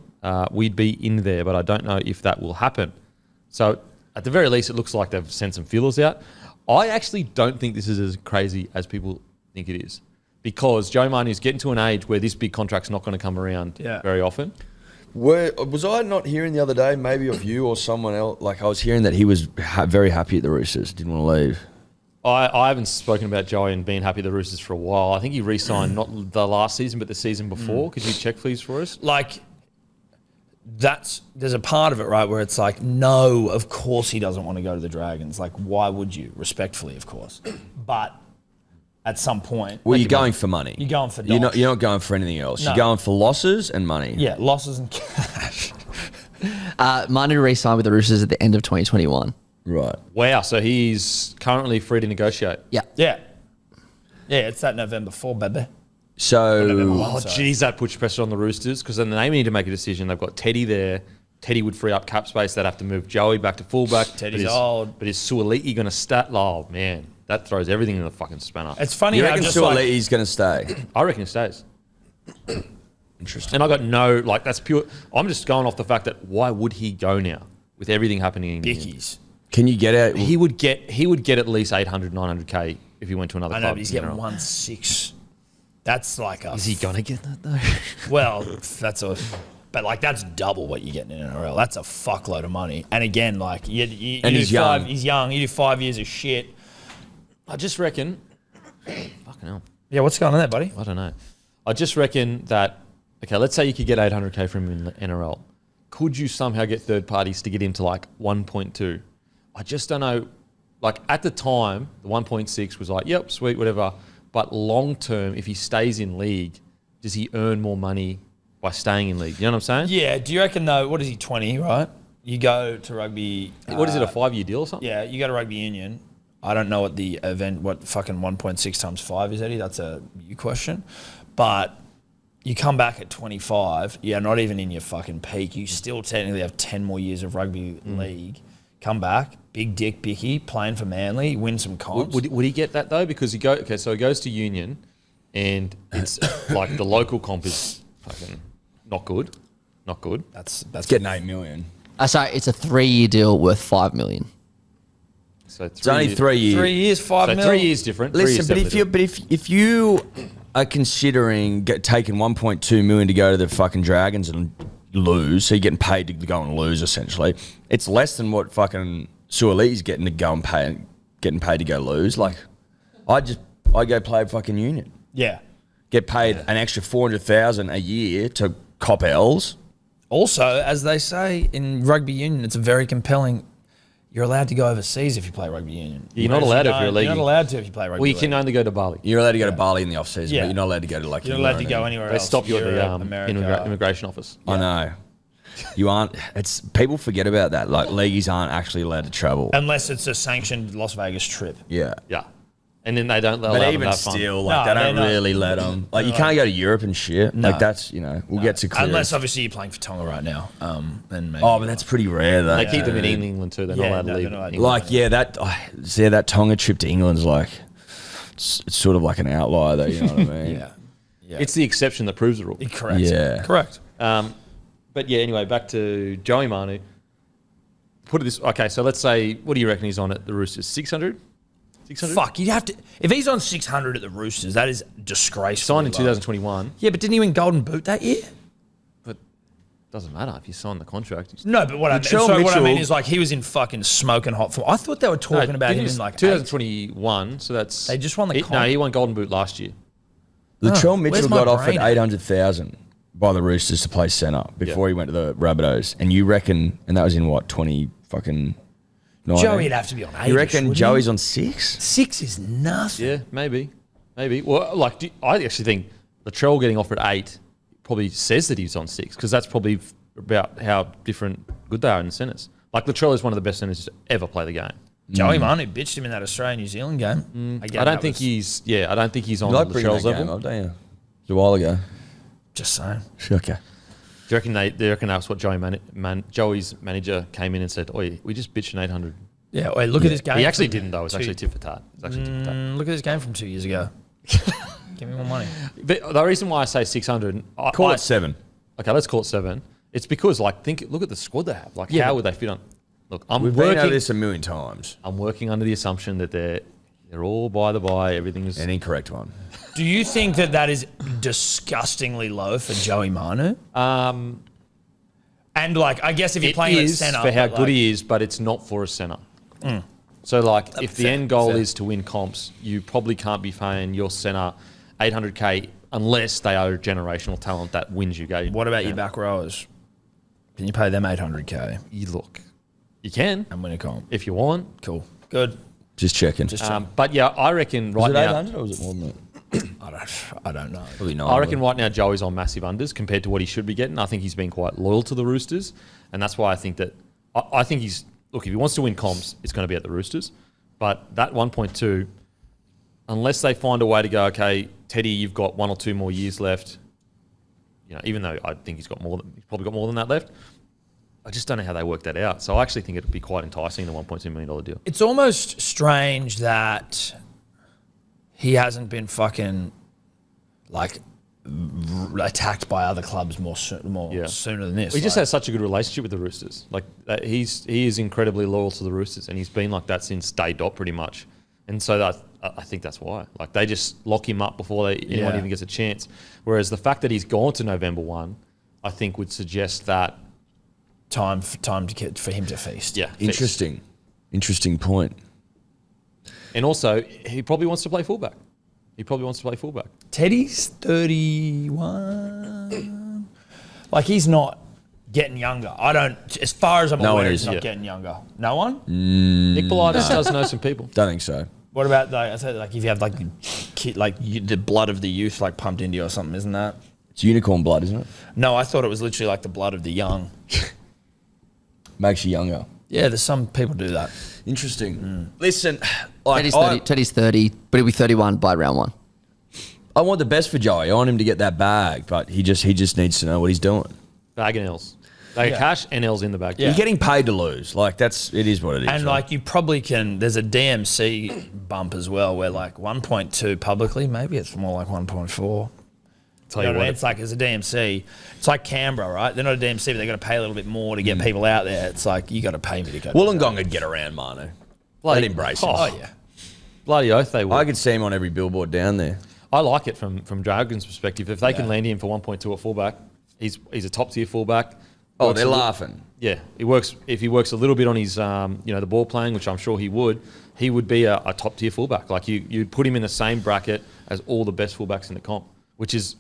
we'd be in there, but I don't know if that will happen. So at the very least, it looks like they've sent some feelers out. I actually don't think this is as crazy as people think it is, because Joey Manu is getting to an age where this big contract's not going to come around very often. Was I not hearing the other day, maybe of you or someone else? Like, I was hearing that he was very happy at the Roosters, didn't want to leave. I haven't spoken about Joey and being happy at the Roosters for a while. I think he re-signed not the last season, but the season before. Could you check, please, for us? Like, there's a part of it, right, where it's like, no, of course he doesn't want to go to the Dragons. Like, why would you? Respectfully, of course. But at some point... Well, you're going for money. You're going for You're dollars. not going for anything else. No. You're going for losses and money. Yeah, losses and cash. Manu re-signed with the Roosters at the end of 2021. Right. Wow, so he's currently free to negotiate. Yeah. Yeah. Yeah, it's that November 4, baby. So, Oh, geez, that puts pressure on the Roosters, because then they need to make a decision. They've got Teddy there. Teddy would free up cap space. They'd have to move Joey back to fullback. Teddy's old. But is Suoliti going to start? Oh, man. That throws everything in the fucking spanner. It's funny you how reckon just like... Suoliti's going to stay? I reckon it stays. Interesting. And I got no, like, that's pure. I'm just going off the fact that why would he go now with everything happening in Dickies. Can you get out? He would get at least 800, 900K if he went to another I club. know, but he's getting you know. 1.6. That's like a... Is he going to get that, though? Well, that's a... But, like, that's double what you get in NRL. That's a fuckload of money. And again, like, you And do he's young. He's young. You do 5 years of shit. I just reckon. Fucking hell. Yeah, what's going on there, buddy? I don't know. I just reckon that, okay, let's say you could get 800K from him in the NRL. could you somehow get third parties to get him to like 1.2? I just don't know. Like at the time, the 1.6 was like, yep, sweet, whatever. But long term, if he stays in league, does he earn more money by staying in league? You know what I'm saying? Yeah. Do you reckon though? What is he? 20, right? You go to rugby. What is it? A 5-year deal or something? Yeah. You go to rugby union. I don't know what fucking 1.6 times 5 is, Eddie. That's a you question. But you come back at 25. Yeah, not even in your fucking peak. You still technically have 10 more years of rugby league. Come back, big dick Bicky, playing for Manly, win some comps. Would he get that though? Because so he goes to union, and it's like the local comp is fucking not good. That's Getting 8 million. Sorry, it's a 3-year deal worth $5 million. So It's only 3 years. 3 years, 5 So mil. 3 years different. Listen, if you are considering taking 1.2 million to go to the fucking Dragons and lose, so you're getting paid to go and lose essentially, it's less than what fucking Suoli's getting to go and getting paid to go lose. Like, I go play fucking union, Yeah. get paid an extra 400,000 a year to cop L's. Also, as they say in rugby union, it's a very compelling. You're allowed to go overseas if you play rugby union. You're not allowed if you're a league. You're not allowed to if you play rugby. Well, you can only go to Bali. You're allowed to go to Bali in the off season, Yeah. but you're not allowed to go to like. You're not allowed to go anywhere They else. stop you at Europe, the America. immigration office. I know. You aren't. It's people forget about that. Like leagues aren't actually allowed to travel. Unless it's a sanctioned Las Vegas trip. Yeah. Yeah, and then they don't allow But them even to have fun. still, like No, they don't they're not. really let them. Like you can't go to Europe and shit. No. Like that's we'll get to clear. Unless obviously you're playing for Tonga right now. Then maybe. Oh, but that's pretty rare though. They keep them in England too. They're not allowed to leave. they're not allowed to England. Like that Tonga trip to England's like it's sort of like an outlier though. You know what I mean? Yeah. It's the exception that proves the rule. Correct. Yeah. Correct. But yeah, anyway, back to Joey Manu. Put it this. Okay, so let's say, what do you reckon he's on at the Roosters? 600? 600? Fuck, you'd have to. If he's on 600 at the Roosters, that is disgraceful. Signed in 2021, Yeah, but didn't he win Golden Boot that year? but doesn't matter if you sign the contract. No, but what I Latrell mean Mitchell- is like he was in fucking smoking hot form. I thought they were talking about him in like 2021. So that's They just won the No, comp. he won Golden Boot last year. Latrell where's Mitchell my got offered brain at? 800,000 by the Roosters to play centre before he went to the Rabbitohs, and you reckon? And that was in what 20 fucking. 19? Joey'd have to be on 8. You reckon Joey's on 6? 6 is nothing. Yeah, maybe. Well, like I actually think Latrell getting offered 8 probably says that he's on 6 because that's probably about how different good they are in the centres. Like Latrell is one of the best centres to ever play the game. Joey Manu bitched him in that Australia-New Zealand game. I don't think he's on You like bringing Latrell's that game level. up, don't you? It was a while ago. Just saying. Okay. Do you reckon they reckon that's what Joey's manager came in and said, "Oi, we just bitched an 800." Yeah, wait, look at this game. He actually from didn't though. It was actually tit for tat. It was actually tit for tat. Look at this game from 2 years ago. Give me more money. But the reason why I say 600, Call it 7. Okay, let's call it 7. It's because look at the squad they have. Like, how would they fit on? Look, We've been over this a million times. I'm working under the assumption that they're all by the by. Everything is. An incorrect one. Do you think that is disgustingly low for Joey Manu? And like, I guess if you're It playing at is centre, for how but, good like, he is, but it's not for a centre. So, like, if the fair, end goal fair. is to win comps, you probably can't be paying your centre 800K unless they are a generational talent that wins you game. What about your back rowers? Can you pay them 800K You can and win a comp? if you want. Cool. Good. Just checking. But yeah, I reckon right was it now. 800 or was it more than that? I don't know. Probably not. I reckon right now Joey's on massive unders compared to what he should be getting. I think he's been quite loyal to the Roosters, and that's why I think that I think he's if he wants to win comps, it's going to be at the Roosters. But that 1.2, unless they find a way to go, okay, Teddy, you've got 1 or 2 more years left. You know, even though I think he's probably got more than that left. I just don't know how they work that out. So I actually think it'd be quite enticing, the $1.2 million deal. It's almost strange that he hasn't been fucking like attacked by other clubs more sooner than this. He just has such a good relationship with the Roosters. Like he is incredibly loyal to the Roosters, and he's been like that since day dot pretty much. And so I think that's why. Like they just lock him up before anyone even gets a chance. Whereas the fact that he's gone to November 1, I think would suggest that time to get for him to feast. yeah, Interesting point. And also he probably wants to play fullback. Teddy's 31. Like he's not getting younger. I don't, as far as I'm No one aware, is, he's not yeah. getting younger. No one? Nick Politis does know some people. Don't think so. What about, like, I said, like, if you have, like, the blood of the youth, like, pumped into you or something, isn't that? It's unicorn blood, isn't it? No, I thought it was literally like the blood of the young. Makes you younger. Yeah, there's some people do that. Interesting. Listen, like, Teddy's 30, but he'll be 31 by round 1. I want the best for Joey. I want him to get that bag, but he just needs to know what he's doing. Bag and L's. Bag of cash and L's in the bag. Yeah. You're getting paid to lose. Like, it is what it is. And, right? like, you probably can, there's a DMC bump as well where, like, 1.2 publicly, maybe it's more like 1.4. Tell You you know what I mean? what, It's like, as a DMC, it's like Canberra, right? They're not a DMC, but they got to pay a little bit more to get people out there. It's like, you got to pay me to go. Wollongong would get around Manu. They'd embrace him. Oh, yeah. bloody oath they would. I could see him on every billboard down there. I like it from Dragon's perspective. If they can land him for 1.2 at fullback, he's a top tier fullback. Oh, Works they're a li- laughing. Yeah, he works. If he works a little bit on his, the ball playing, which I'm sure he would be a top tier fullback. Like you'd put him in the same bracket as all the best fullbacks in the comp, which is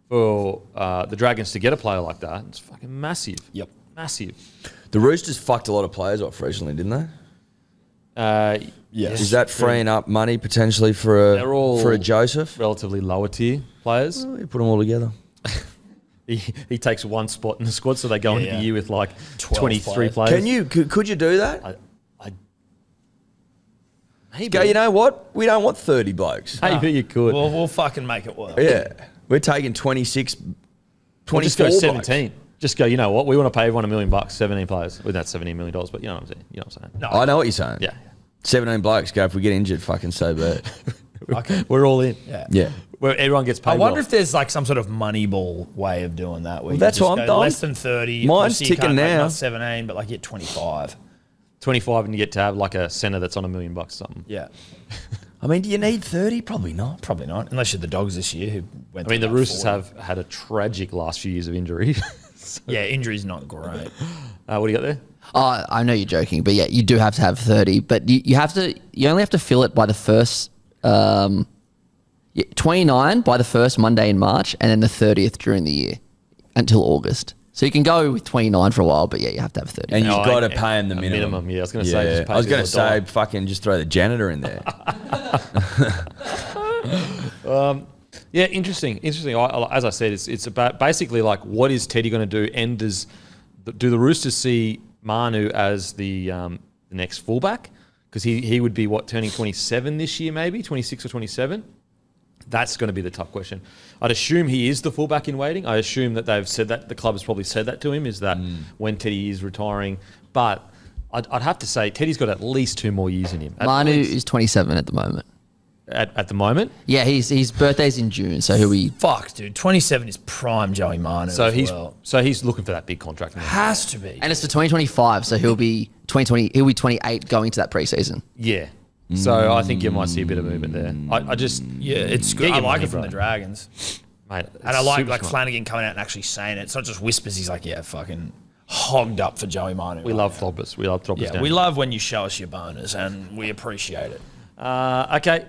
for the Dragons to get a player like that, it's fucking massive. Yep. Massive. The Roosters fucked a lot of players off recently, didn't they? Yes. Is that freeing up money potentially for They're all a Joseph? relatively lower tier players. Well, you put them all together. He takes one spot in the squad, so they go into yeah. the year with like 12 23 players. players. Could you do that? Maybe. Go, you know what? We don't want 30 blokes. Maybe you could. We'll fucking make it work. Yeah. We're taking 26, 24 Or just go blokes. 17. Just go, you know what? We want to pay everyone $1 million, 17 players. Well, that's $17 million, but you know what I'm saying. You know what I'm saying? No, I know what you're saying. Yeah. 17 blokes. Go, if we get injured, fucking so bad. We're all in. Yeah. Yeah. Where everyone gets paid. I wonder well. if there's like some sort of money ball way of doing that. Where you that's just what I'm go done. less than 30. Mine's Obviously you ticking can't make now. Not 17, but like you get 25. 25 and you get to have like a centre that's on $1 million or something. Yeah. I mean, do you need 30? Probably not. Probably not. Unless you're the Dogs this year who went I mean, through the about Roosters 40. have had a tragic last few years of injury. Yeah, injury's not great. What do you got there? Oh, I know you're joking, but yeah, you do have to have 30, but you only have to fill it by the first 29 by the first Monday in March, and then the 30th during the year until August. So you can go with 29 for a while, but yeah, you have to have 30. And you've No, got to I- pay him the a minimum. Yeah, I was going to say. Just pay I was going to people $1. say, fucking just throw the janitor in there. Yeah, interesting. As I said, it's about basically like what is Teddy going to do, and do the Roosters see Manu as the next fullback? Because he would be turning 27 this year, maybe 26 or 27. That's going to be the tough question. I'd assume he is the fullback in waiting. I assume that they've said that, the club has probably said that to him, is that when Teddy is retiring. But I'd have to say Teddy's got at least 2 more years in him. Manu is 27 at the moment. At the moment. Yeah, his birthday's in June, so he'll be... Fuck, dude. 27 is prime Joey Manu. So as he's well. looking for that big contract now. Has to be. And it's for 2025, so he'll be 28 going to that preseason. Yeah. So I think you might see a bit of movement there. I just Yeah, it's good. Get I your like money, it from bro. the Dragons. mate. And I like super smart. Flanagan coming out and actually saying it. It's not just whispers. He's like, yeah, fucking hogged up for Joey Manu. We love Throbbers. We love Throbbers. Yeah, down we here. love when you show us your bonus, and we appreciate it. Okay.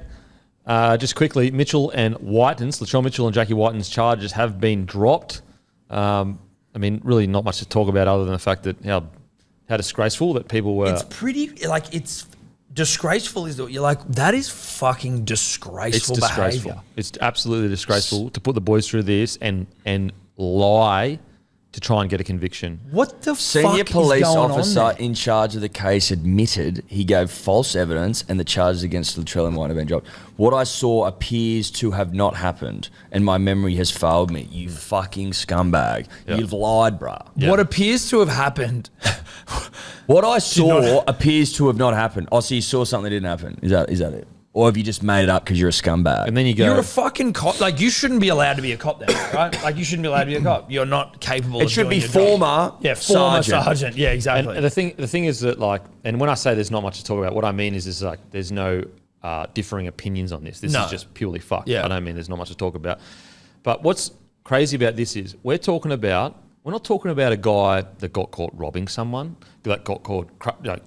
Just quickly, Mitchell and Wighton's, Latrell Mitchell and Jackie Wighton's charges have been dropped. I mean, really not much to talk about other than the fact that how disgraceful that people were. It's pretty, like, it's disgraceful. Is that you're like, that is fucking It's disgraceful disgraceful. behaviour. It's absolutely disgraceful to put the boys through this and lie to try and get a conviction. What the Senior fuck police is going officer on there? in charge of the case admitted he gave false evidence and the charges against Latrell and White have been dropped. What I saw appears to have not happened, and my memory has failed me. You fucking scumbag. Yeah. You've lied, bruh. Yeah. What appears to have happened. What I saw appears to have not happened. Oh, so you saw something that didn't happen. Is that it? Or have you just made it up because you're a scumbag? And then you go, You're a fucking cop. Like, you shouldn't be allowed to be a cop then, right? Like, you shouldn't be allowed to be a cop. You're not capable It of should doing be your job. former Yeah, former sergeant. sergeant. Yeah, exactly. and the thing is that, like, and when I say there's not much to talk about, what I mean is like there's no differing opinions on this. This No. is just purely fucked. Yeah. I don't mean there's not much to talk about. But what's crazy about this is we're not talking about a guy that got caught robbing someone, that got caught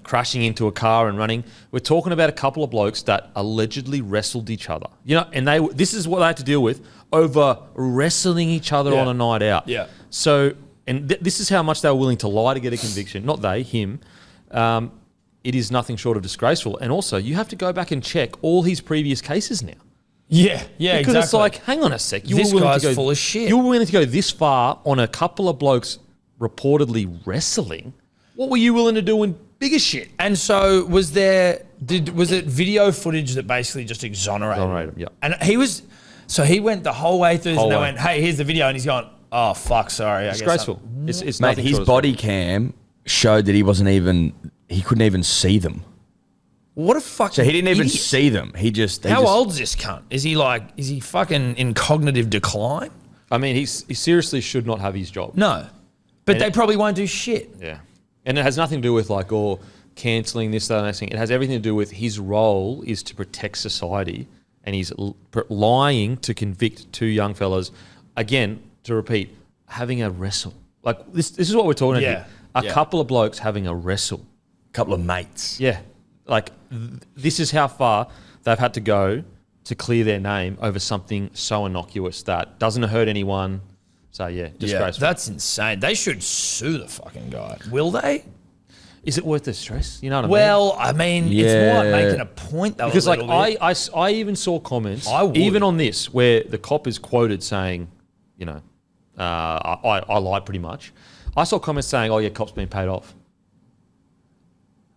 crashing into a car and running. We're talking about a couple of blokes that allegedly wrestled each other. You know, and this is what they had to deal with over wrestling each other Yeah. on a night out. Yeah. So and this is how much they were willing to lie to get a conviction. Not they, him. It is nothing short of disgraceful. And also, you have to go back and check all his previous cases now. Yeah, Because exactly. it's like, hang on a sec. This guy's full of shit. You were willing to go this far on a couple of blokes reportedly wrestling. What were you willing to do in bigger shit? And so was it video footage that basically just exonerated him? Yeah. And he went the whole way through this and they way. went, hey, here's the video. And he's gone, oh, fuck, sorry. I guess Disgraceful. It's Mate, nothing his short of body cam showed that he couldn't even see them. What a fucking So he didn't even idiot. see them. How old's this cunt? Is he fucking in cognitive decline? I mean, he seriously should not have his job. No. But they probably won't do shit. Yeah. And it has nothing to do with cancelling this, that, and that thing. It has everything to do with his role is to protect society, and he's lying to convict two young fellas. Again, to repeat, having a wrestle. Like, this is what we're talking about here. A couple of blokes having a wrestle. A couple of mates. Yeah. Like, this is how far they've had to go to clear their name over something so innocuous that doesn't hurt anyone. So, yeah, disgraceful. Yeah, that's insane. They should sue the fucking guy. Will they? Is it worth the stress? You know what I mean? Well, I mean, it's more like making a point, though. Because, a little bit. I even saw comments, I would. even on this, where the cop is quoted saying, I lied pretty much. I saw comments saying, oh, yeah, cop's been paid off.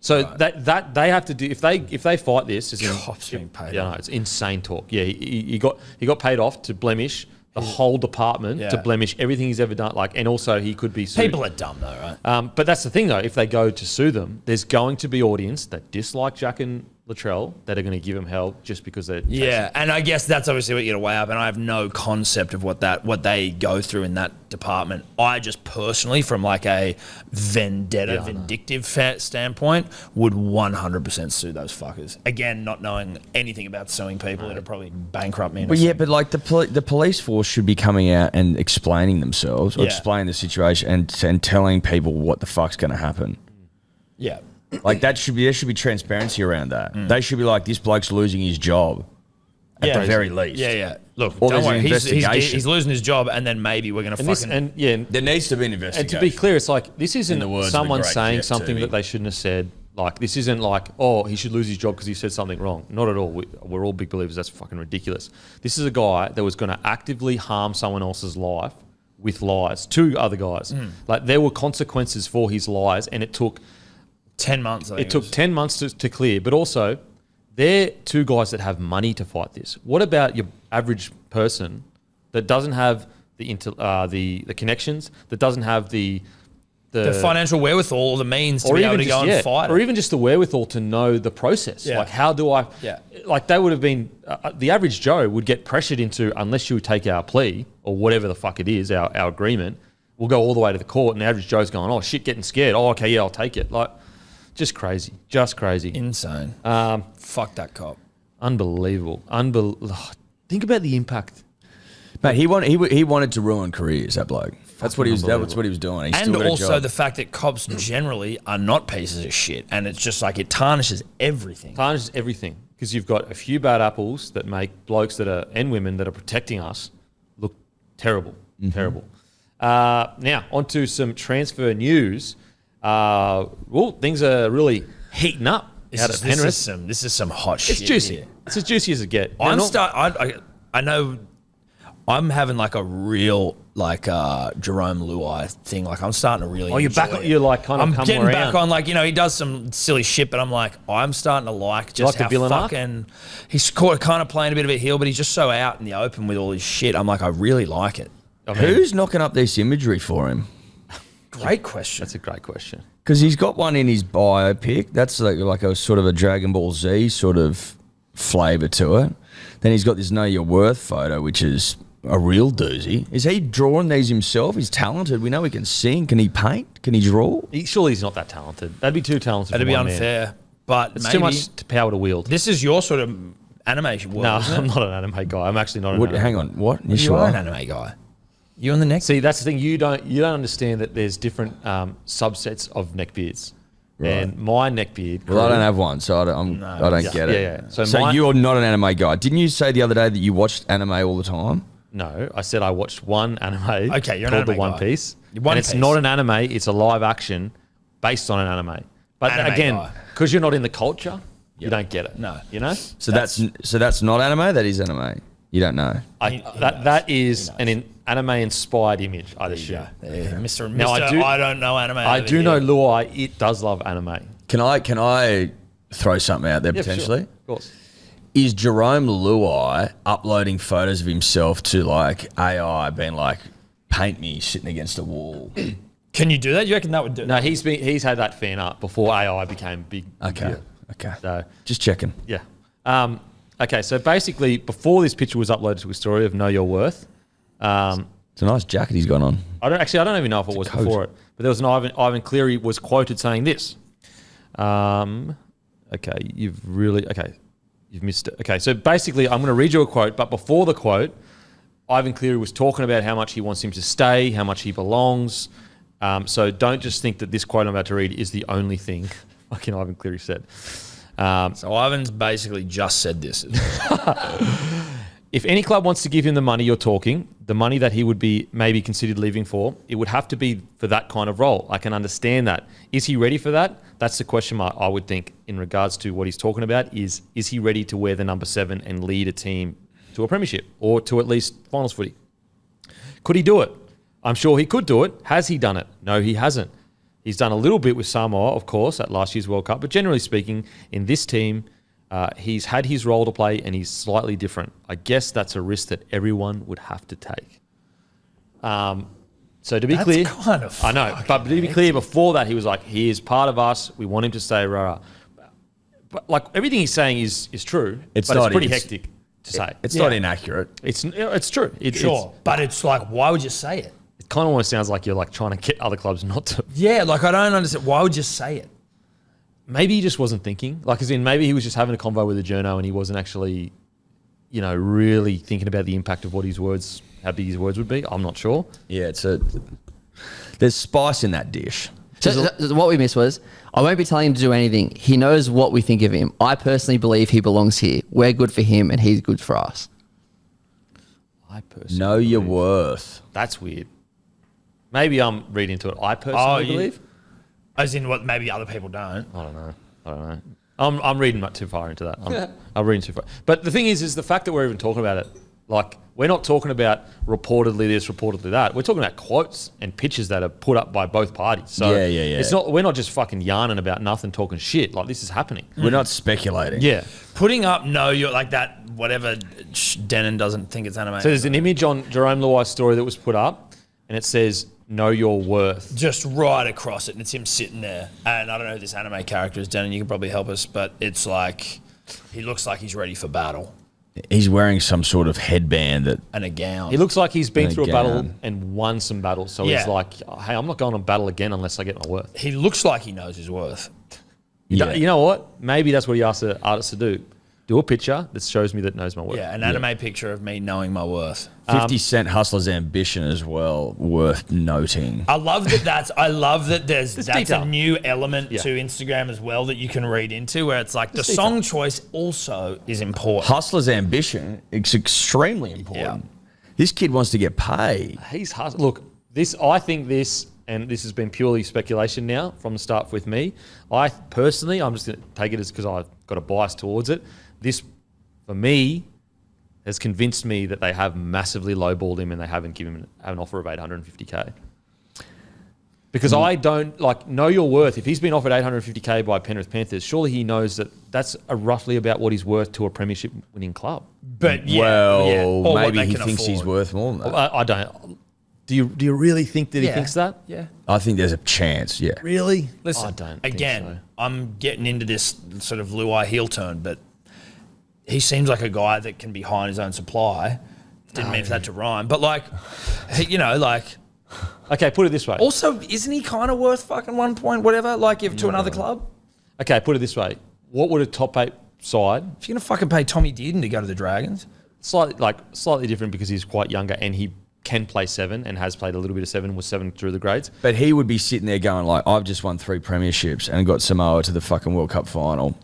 So that they have to do if they fight this, Cop's being paid Yeah, off. no, it's insane talk. Yeah, he got paid off to blemish the whole department, to blemish everything he's ever done. Like, and also he could be sued. People are dumb, though, right? But that's the thing, though. If they go to sue them, there's going to be audience that dislike Jack and Latrell that are going to give him hell just because they're Yeah, and I guess that's obviously what you got to weigh up. And I have no concept of what they go through in that department. I just personally, from like a vindictive standpoint, would 100% sue those fuckers. Again, not knowing anything about suing people, it'd probably bankrupt me. But yeah, but like the police force should be coming out and explaining themselves or explaining the situation and telling people what the fuck's going to happen. Yeah. Like there should be transparency around that. They should be like, this bloke's losing his job at the very least. Yeah, yeah. Look, Or don't there's an worry. investigation. He's losing his job, and then maybe we're going to fucking... There needs to be an And investigation. to be clear, it's like, this In isn't the words of someone the great saying Jeff something Toomey. that they shouldn't have said. Like, this isn't like, oh, he should lose his job because he said something wrong. Not at all. We're all big believers. That's fucking ridiculous. This is a guy that was going to actively harm someone else's life with lies. Two other guys. Like, there were consequences for his lies, and it took 10 months, I think It took 10 months to clear, but also they're two guys that have money to fight this. What about your average person that doesn't have the connections, that doesn't have the financial wherewithal or the means to be able to go and fight or it. even just the wherewithal to know the process. Yeah. Like, how do I? Yeah. Like, they would have been the average Joe would get pressured into, unless you take our plea or whatever the fuck it is, our agreement. We'll go all the way to the court, and the average Joe's going, oh shit, getting scared. Oh, okay, yeah, I'll take it. Like, just crazy. Insane. Fuck that cop. Unbelievable. Think about the impact. Mate, he wanted to ruin careers, that bloke. That's what he was doing. He's And still got a also job. the fact that cops generally are not pieces of shit, and it's just like it tarnishes everything. Tarnishes everything because you've got a few bad apples that make blokes and women that are protecting us look terrible. Terrible. Now, on to some transfer news. Things are really heating up out at Penrith. This is some hot shit. It's juicy. Here. It's as juicy as it gets. I know I'm having like a real Jarome Luai thing. Like, I'm starting to really. Oh, you're back. You're like kind of I'm coming getting around. back on, like, he does some silly shit, but I'm like, I'm starting to like just like the how villain arc? fucking he's kind of playing a bit of a heel, but he's just so out in the open with all his shit. I'm like, I really like it. I mean, Who's knocking up this imagery for him? Great question. That's a great question. Because he's got one in his biopic. That's like a sort of a Dragon Ball Z sort of flavour to it. Then he's got this Know Your Worth photo, which is a real doozy. Is he drawing these himself? He's talented. We know he can sing. Can he paint? Can he draw? Surely he's not that talented. That'd be too talented. That'd for be one man. unfair, but It's maybe too much power to wield. this is your sort of animation world. No, isn't it? I'm not an anime guy. I'm actually not an anime Hang guy. on. What? Yes, You are an anime guy. You on the next? See, that's the thing. You don't understand that there's different subsets of neckbeards. Right. And my neckbeard. Well, I don't have one, so I don't get it. Yeah. So you're not an anime guy. Didn't you say the other day that you watched anime all the time? No, I said I watched one anime Okay, you're an called The anime One guy. Piece. One and it's Piece. not an anime, it's a live action based on an anime. But Anime again, guy. because you're not in the culture, you don't get it. No. You know? So that's not anime. That is anime. You don't know. That is an anime-inspired image, I'd assume. Mr. Now, I don't know anime. I do know Luai, it does love anime. Can I throw something out there Yeah, for potentially? sure. Of course. Is Jarome Luai uploading photos of himself to like AI, being like, paint me sitting against a wall? Can you do that? You reckon that would do? No, he's had that fan art before AI became big. Okay. deal. Okay. So Just checking. yeah. Okay, so basically, before this picture was uploaded to a story of Know Your Worth, It's a nice jacket he's got on. I don't even know if it was coat. before it, but there was an Ivan Cleary was quoted saying this. You've missed it. Okay, so basically, I'm going to read you a quote, but before the quote, Ivan Cleary was talking about how much he wants him to stay, how much he belongs. So don't just think that this quote I'm about to read is the only thing fucking Ivan Cleary said. So Ivan's basically just said this. If any club wants to give him the money you're talking, the money that he would be maybe considered leaving for, it would have to be for that kind of role. I can understand that. Is he ready for that? That's the question mark, I would think, in regards to what he's talking about, is he ready to wear the number 7 and lead a team to a premiership or to at least finals footy? Could he do it? I'm sure he could do it. Has he done it? No, he hasn't. He's done a little bit with Samoa, of course, at last year's World Cup, but generally speaking, in this team, he's had his role to play and he's slightly different. I guess that's a risk that everyone would have to take. So to be clear, kind of I know, but to be clear, before that, he was like, he is part of us. We want him to stay, rah. But like everything he's saying is true, but it's pretty hectic to say. It's not inaccurate. It's true. Sure, but it's like, why would you say it? It kind of almost sounds like you're like trying to get other clubs not to. Yeah, like I don't understand. Why would you say it? Maybe he just wasn't thinking. Like, as in, maybe he was just having a convo with a journo and he wasn't actually, really thinking about the impact of what his words, how big his words would be. I'm not sure. Yeah, there's spice in that dish. So what we missed was, I won't be telling him to do anything. He knows what we think of him. I personally believe he belongs here. We're good for him and he's good for us. I personally Know your believe. worth. That's weird. Maybe I'm reading into it. I personally believe. As in what maybe other people don't. I don't know. I'm reading too far into that. I'm reading too far. But the thing is the fact that we're even talking about it, like, we're not talking about reportedly this, reportedly that. We're talking about quotes and pictures that are put up by both parties. So Yeah. It's not. We're not just fucking yarning about nothing, talking shit. Like, this is happening. We're not speculating. Yeah. Putting up you're like that, whatever Denon doesn't think it's anime. So there's an image on Jarome Luai's story that was put up, and it says, "Know your worth." just right across it, and it's him sitting there. And I don't know who this anime character is, Denon, you can probably help us, but it's like, he looks like he's ready for battle. He's wearing some sort of headband And a gown. He looks like he's been through a battle Again. and won some battles. So Yeah. he's like, hey, I'm not going on battle again unless I get my worth. He looks like he knows his worth. Yeah. You know what? Maybe that's what he asked the artist to do. Do a picture that shows me that knows my worth. Yeah, an anime picture of me knowing my worth. 50 Cent Hustler's Ambition as well, worth noting. I love that that's a detail. new element Yeah. to Instagram as well that you can read into, where it's like the detail. song choice also is important. Hustler's Ambition is extremely important. This kid wants to get paid. He's look, I think this, and this has been purely speculation now from the start with me. I personally, I'm just going to take it as because I've got a bias towards it. This, for me, has convinced me that they have massively lowballed him and they haven't given him an offer of 850k. Because I don't know your worth. If he's been offered 850k by Penrith Panthers, surely he knows that that's roughly about what he's worth to a premiership winning club. But Or what maybe they he can thinks he's afford. worth more than that. I don't. Do you really think that he thinks that? Yeah. I think there's a chance, yeah. Really? Listen, I don't think again, so. I'm getting into this sort of Luai heel turn, but he seems like a guy that can be high on his own supply. Didn't mean for that to rhyme, but Okay, put it this way. also, isn't he kind of worth fucking 1 point whatever? Like, if to another club, Okay, put it this way. What would a top 8 side, if you're gonna fucking pay Tommy Dearden to go to the Dragons, slightly different because he's quite younger and he can play 7 and has played a little bit of 7, was 7 through the grades. But he would be sitting there going like, I've just won 3 premierships and got Samoa to the fucking World Cup final.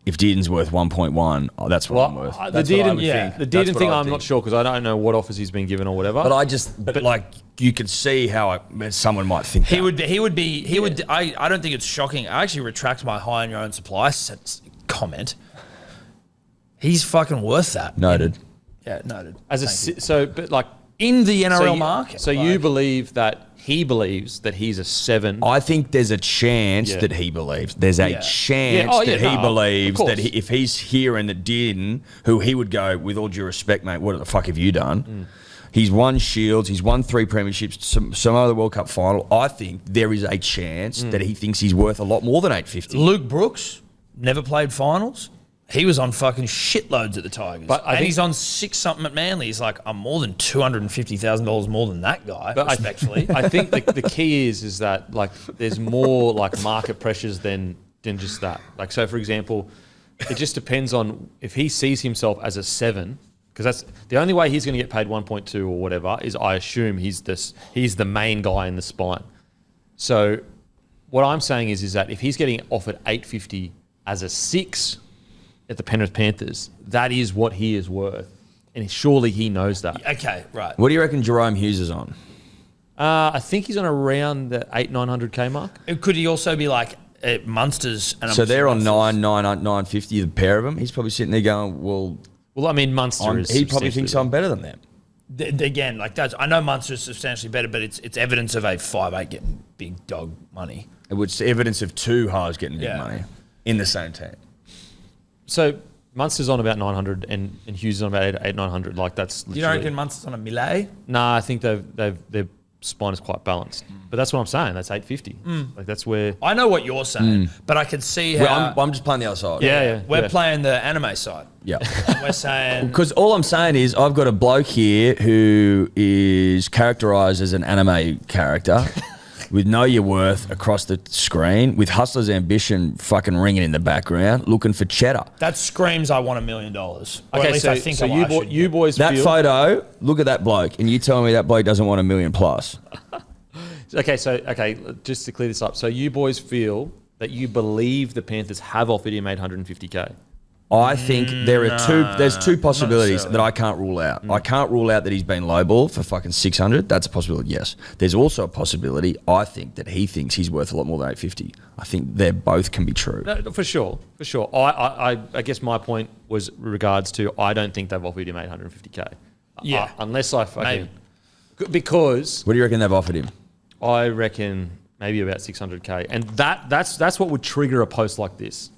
if Dearden's worth 1.1, that's what I'm worth. The That's what I Dearden, would think. the That's Dearden what thing, I would I'm think. not sure because I don't know what offers he's been given or whatever. But like you could see how someone might think He that. would. I don't think it's shocking. I actually retract my high on your own supply comment. He's fucking worth that. Noted. Yeah, noted. But like In the NRL you, market. So you believe that he believes that he's a 7. I think there's a chance Yeah. that he believes. There's a Yeah. chance Yeah. Oh, that yeah, he no, believes of that course. if he's hearing that Dearden, who he would go, with all due respect, mate, what the fuck have you done? He's won Shields. He's won 3 premierships, some other World Cup final. I think there is a chance that he thinks he's worth a lot more than 850. Luke Brooks never played finals. He was on fucking shitloads at the Tigers. But I think he's on 6 something at Manly. He's like, I'm more than $250,000 more than that guy, respectfully. I think the key is that like there's more like market pressures than just that. Like so, for example, it just depends on if he sees himself as a 7, because that's the only way he's going to get paid 1.2 or whatever. Is I assume he's the main guy in the spine. So what I'm saying is that if he's getting offered 850 as a 6 at the Penrith Panthers, that is what he is worth, and surely he knows that. Okay, right. What do you reckon Jarome Hughes is on? I think he's on around the 800-900K mark. Could he also be like at Munsters? And So they're on 950, the pair of them. He's probably sitting there going, well, Well, I mean, Munster is. he probably thinks substantially I'm better than them. Again, like that's. I know Munster is substantially better, but it's evidence of a 5'8" getting big dog money. It's evidence of 2 halves getting big Yeah. money in the same team. So Munster's on about 900 and Hughes is on about 800-900. Like that's. You don't reckon Munster's on a millet? Nah, I think their spine is quite balanced. But that's what I'm saying. That's 850. Like that's where. I know what you're saying, but I can see how Well, I'm just playing the other side. Yeah. we're playing the anime side. Yeah. We're saying Because all I'm saying is I've got a bloke here who is characterised as an anime character with Know Your Worth across the screen, with Hustler's Ambition fucking ringing in the background, looking for cheddar. that screams I want $1 million. Or at Okay, least so, I think so I should you get. boys That feel. photo, look at that bloke, and you tell me that bloke doesn't want $1 million plus. Okay, just to clear this up. So you boys feel that you believe the Panthers have offered him 850K. I think there's two possibilities that I can't rule out. I can't rule out that he's been lowballed for fucking 600. That's a possibility, yes. There's also a possibility, I think, that he thinks he's worth a lot more than 850. I think they both can be true. No, for sure. I guess my point was regards to I don't think they've offered him 850K. Yeah. Unless I fucking. Maybe. Because What do you reckon they've offered him? I reckon maybe about 600K. And that's what would trigger a post like this.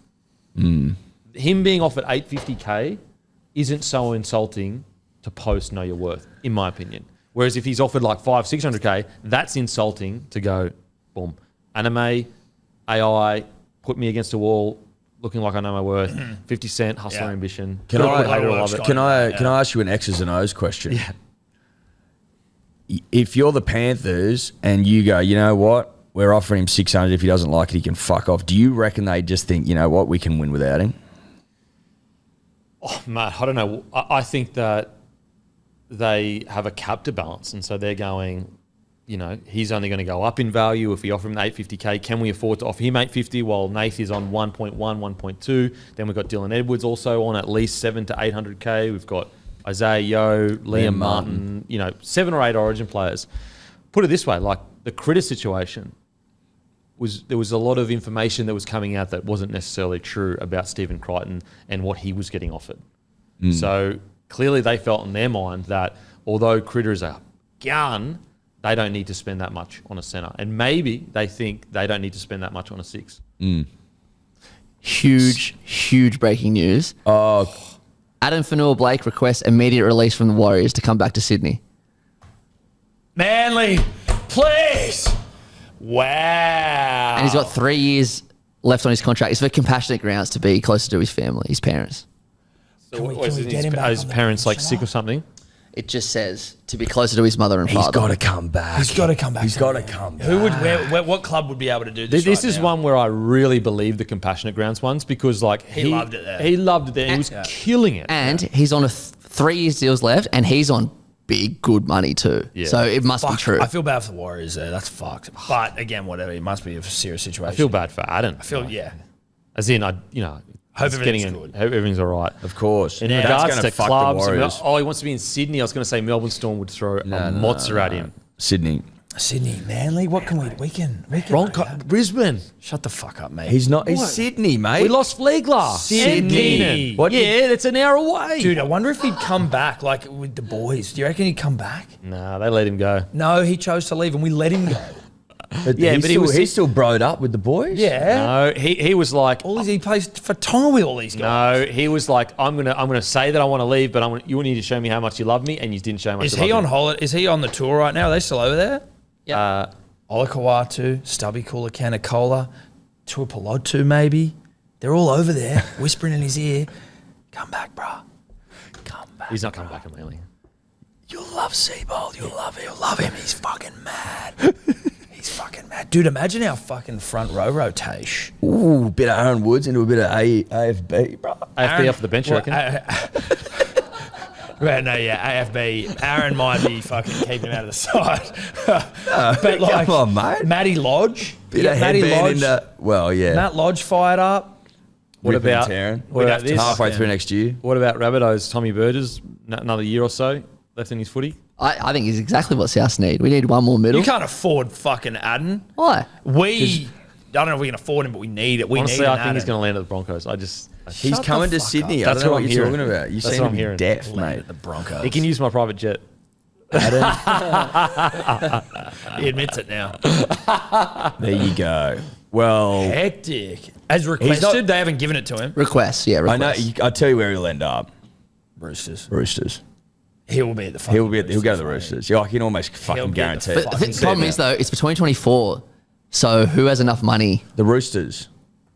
Him being offered 850K isn't so insulting to post Know Your Worth, in my opinion. Whereas if he's offered like 500-600K, that's insulting to go, boom, anime, AI, put me against a wall, looking like I know my worth, 50 Cent, Hustler Yeah. Ambition. Can Good, I- hate it or love it. Can I ask you an X's and O's question? Yeah. If you're the Panthers and you go, you know what, we're offering him 600. If he doesn't like it, he can fuck off. Do you reckon they just think, you know what, we can win without him? Oh, Matt, I don't know. I think that they have a cap to balance, and so they're going, you know, he's only going to go up in value if we offer him the 850K. Can we afford to offer him 850 while Nath is on 1.1, 1.2? Then we've got Dylan Edwards also on at least 7 to 800K. We've got Isaiah Yeo, Liam Martin, you know, 7 or 8 Origin players. Put it this way, like the Critter situation, there was a lot of information that was coming out that wasn't necessarily true about Stephen Crichton and what he was getting offered. So clearly they felt in their mind that although Critter is a gun, they don't need to spend that much on a centre. And maybe they think they don't need to spend that much on a 6. Huge breaking news. Oh, Adam Fanua-Blake requests immediate release from the Warriors to come back to Sydney. Manly, please. Wow. And he's got 3 years left on his contract. It's for compassionate grounds to be closer to his family, his parents. Can we get him back His on the parents like bench sick now? or something? It just says to be closer to his mother and he's father. got to come back. He's got to come back. He's got to come back. Who would? What club would be able to do this? This right is now? one where I really believe the compassionate grounds ones because like he loved it there. He loved it there. He was killing it. And he's on 3 years deals left, and he's on big, good money too. Yeah. So it must be Fuck, true. I feel bad for the Warriors there. That's fucked. But again, whatever. It must be a serious situation. I feel bad for Adam. I feel yeah. As in, Hope He's everything's getting good. Hope everything's all right. Of course. In That's regards gonna to fuck the clubs, Warriors. he wants to be in Sydney. I was going to say Melbourne Storm would throw a mozza at him. Sydney. Sydney, Manly, what can we can. Brisbane. Shut the fuck up, mate. He's not. He's Sydney, mate. We lost Flegler. Sydney. And Keenan. What- Yeah, that's an hour away. Dude, I wonder if he'd come back like with the boys. Do you reckon he'd come back? Nah, they let him go. No, he chose to leave and we let him go. Yeah, but he's still broed up with the boys. Yeah. No, he was like, He plays for time with all these guys. no, he was like, I'm gonna say that I want to leave, but you need to show me how much you love me, and you didn't show how much. Is you he love on me. holiday? Is he on the tour right now? Are they still over there? Yeah. Olakawatu, Stubby Cooler, Canacola, Tuapolotu maybe. They're all over there whispering in his ear, come back, bruh. Come back. He's not coming back to Manly. You'll love Seabold. You'll love him. You'll love him. He's fucking mad. He's fucking mad. Dude, imagine our fucking front row rotation. Ooh, bit of Aaron Woods into a bit of AFB, bro. AFB off the bench, I reckon. Well, no, yeah, AFB. Aaron might be fucking keeping him out of the side. But like, come on, mate. Matty Lodge. Bit of Matty headband Lodge. into. Well, yeah. Matt Lodge fired up. What Ripping and about tearing. what about this? Halfway through next year. What about Rabbitohs? Tommy Burgess, another year or so left in his footy. I think he's exactly what South need. We need one more middle. You can't afford fucking Adden. Why? I don't know if we can afford him, but we need it. We Honestly, need I an think he's Adden. going to land at the Broncos. He's Shut coming the to fuck Sydney. up. I That's don't know what what I'm you're hearing. talking about. You That's seem what to I'm be hearing. deaf, Land mate. at the Broncos. He can use my private jet. He admits it now. There you go. Well, Hectic. As requested, they haven't given it to him. Requests, yeah, I know. requests. I'll tell you where he'll end up. Roosters. Roosters. He will be at the fucking He'll go to the mate. Roosters. Yeah, I can almost He'll fucking be at the guarantee it. But fucking the problem is, though, it's for 2024. So who has enough money The Roosters.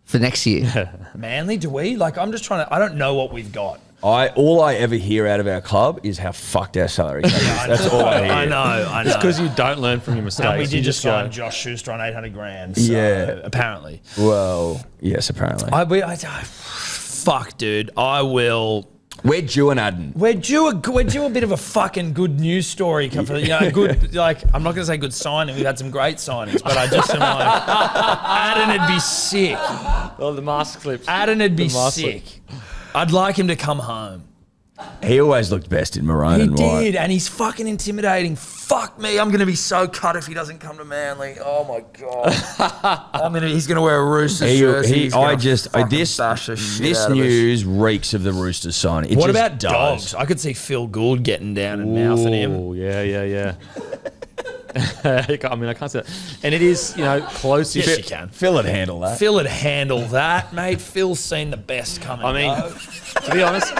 for next year? Manly, do we? Like, I'm just trying to. I don't know what we've got. All I ever hear out of our club is how fucked our salary cap is. That's all I hear. I know. It's because you don't learn from your mistakes. And we You did just go, sign Josh Schuster on 800 grand. So Yeah. apparently. Well, yes, apparently. Fuck, dude. I will. We're due an Adden. We're due a bit of a fucking good news story. Good, like, I'm not going to say good signing. We've had some great signings, but I just am like, Adden would be sick. Oh, the mask clips. Adden would be The mask sick. I'd like him to come home. He always looked best in maroon He and white. did, and he's fucking intimidating. Fuck me, I'm going to be so cut if he doesn't come to Manly. Oh my god, he's going to wear a Roosters jersey. He's gonna fucking bash the shit This out of us. news reaks of the Roosters signing. It What just about does. dogs? I could see Phil Gould getting down and mouthing him. Oh, yeah. I mean, I can't say that. And it is, close. Yes, you can. Phil would handle that. Phil would handle that, mate. Phil's seen the best coming. I mean, to be honest,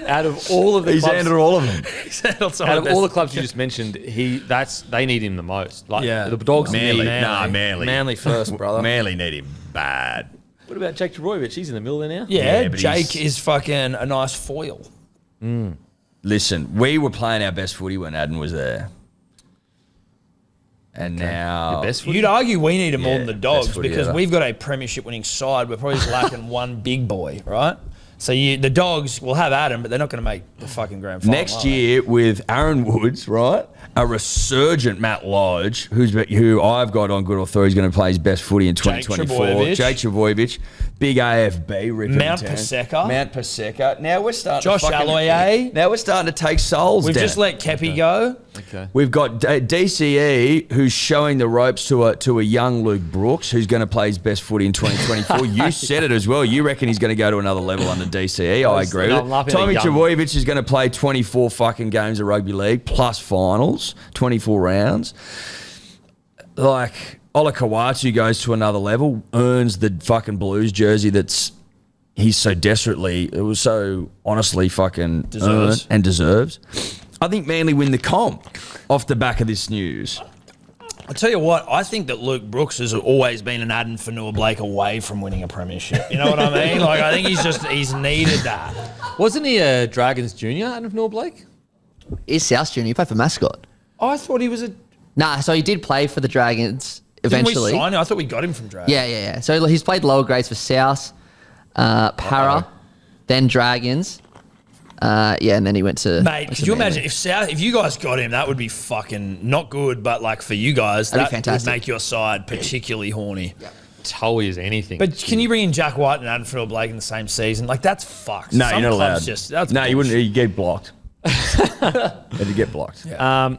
out of all of the He's clubs, handled all of them. out of all the clubs you just mentioned, they need him the most. Like the dogs Manly. need. Nah, Manly. Manly first, brother. Manly need him bad. What about Jake Trbojevic? He's in the middle there now. Yeah, but Jake he's- is fucking a nice foil. Listen, we were playing our best footy when Adden was there. And now... Your best footy? You'd argue we need him more than the best dogs footy because ever. we've got a premiership winning side. We're probably lacking one big boy, right? So the dogs will have Adam, but they're not going to make the fucking grand final. Next are they? year with Aaron Woods, right? A resurgent Matt Lodge, who I've got on good authority is going to play his best footy in 2024. Trbojevic. Jake Trbojevic, big AFB, ripping Mount town. Paseka. Mount Paseka. Now we're starting. Josh to fucking, Aloiai. Now we're starting to take souls. We've down. just let Kepi go. Okay. We've got DCE, who's showing the ropes to a young Luke Brooks, who's going to play his best footy in 2024. You said it as well. You reckon he's going to go to another level under DCE. I agree No, with I'm it. laughing at Tommy young. Trbojevic is going to play 24 fucking games of rugby league plus finals, 24 rounds. Like, Olakawatu goes to another level, earns the fucking Blues jersey he's so desperately, it was so honestly fucking Deserves. earned and deserves. I think Manly win the comp off the back of this news. I'll tell you what, I think that Luke Brooks has always been an Adam Fanua Blake away from winning a premiership. You know what I mean? Like, I think he's needed that. Wasn't he a Dragons junior, Adam Fanua Blake? He's South Junior. He played for Mascot. I thought he was a... Nah, so he did play for the Dragons eventually. Didn't we sign him? I thought we got him from Dragons. Yeah. So he's played lower grades for South, Para, then Dragons. And then he went to... Mate, could you imagine if you guys got him, that would be fucking not good, but like for you guys, That'd that be would fantastic. make your side particularly horny. toe is anything. But can you bring in Jack White and Adam Finnell-Blake in the same season? Like, that's fucked. No, Some you're not clubs allowed. That's you wouldn't. bullshit. You get blocked. You get blocked. Yeah.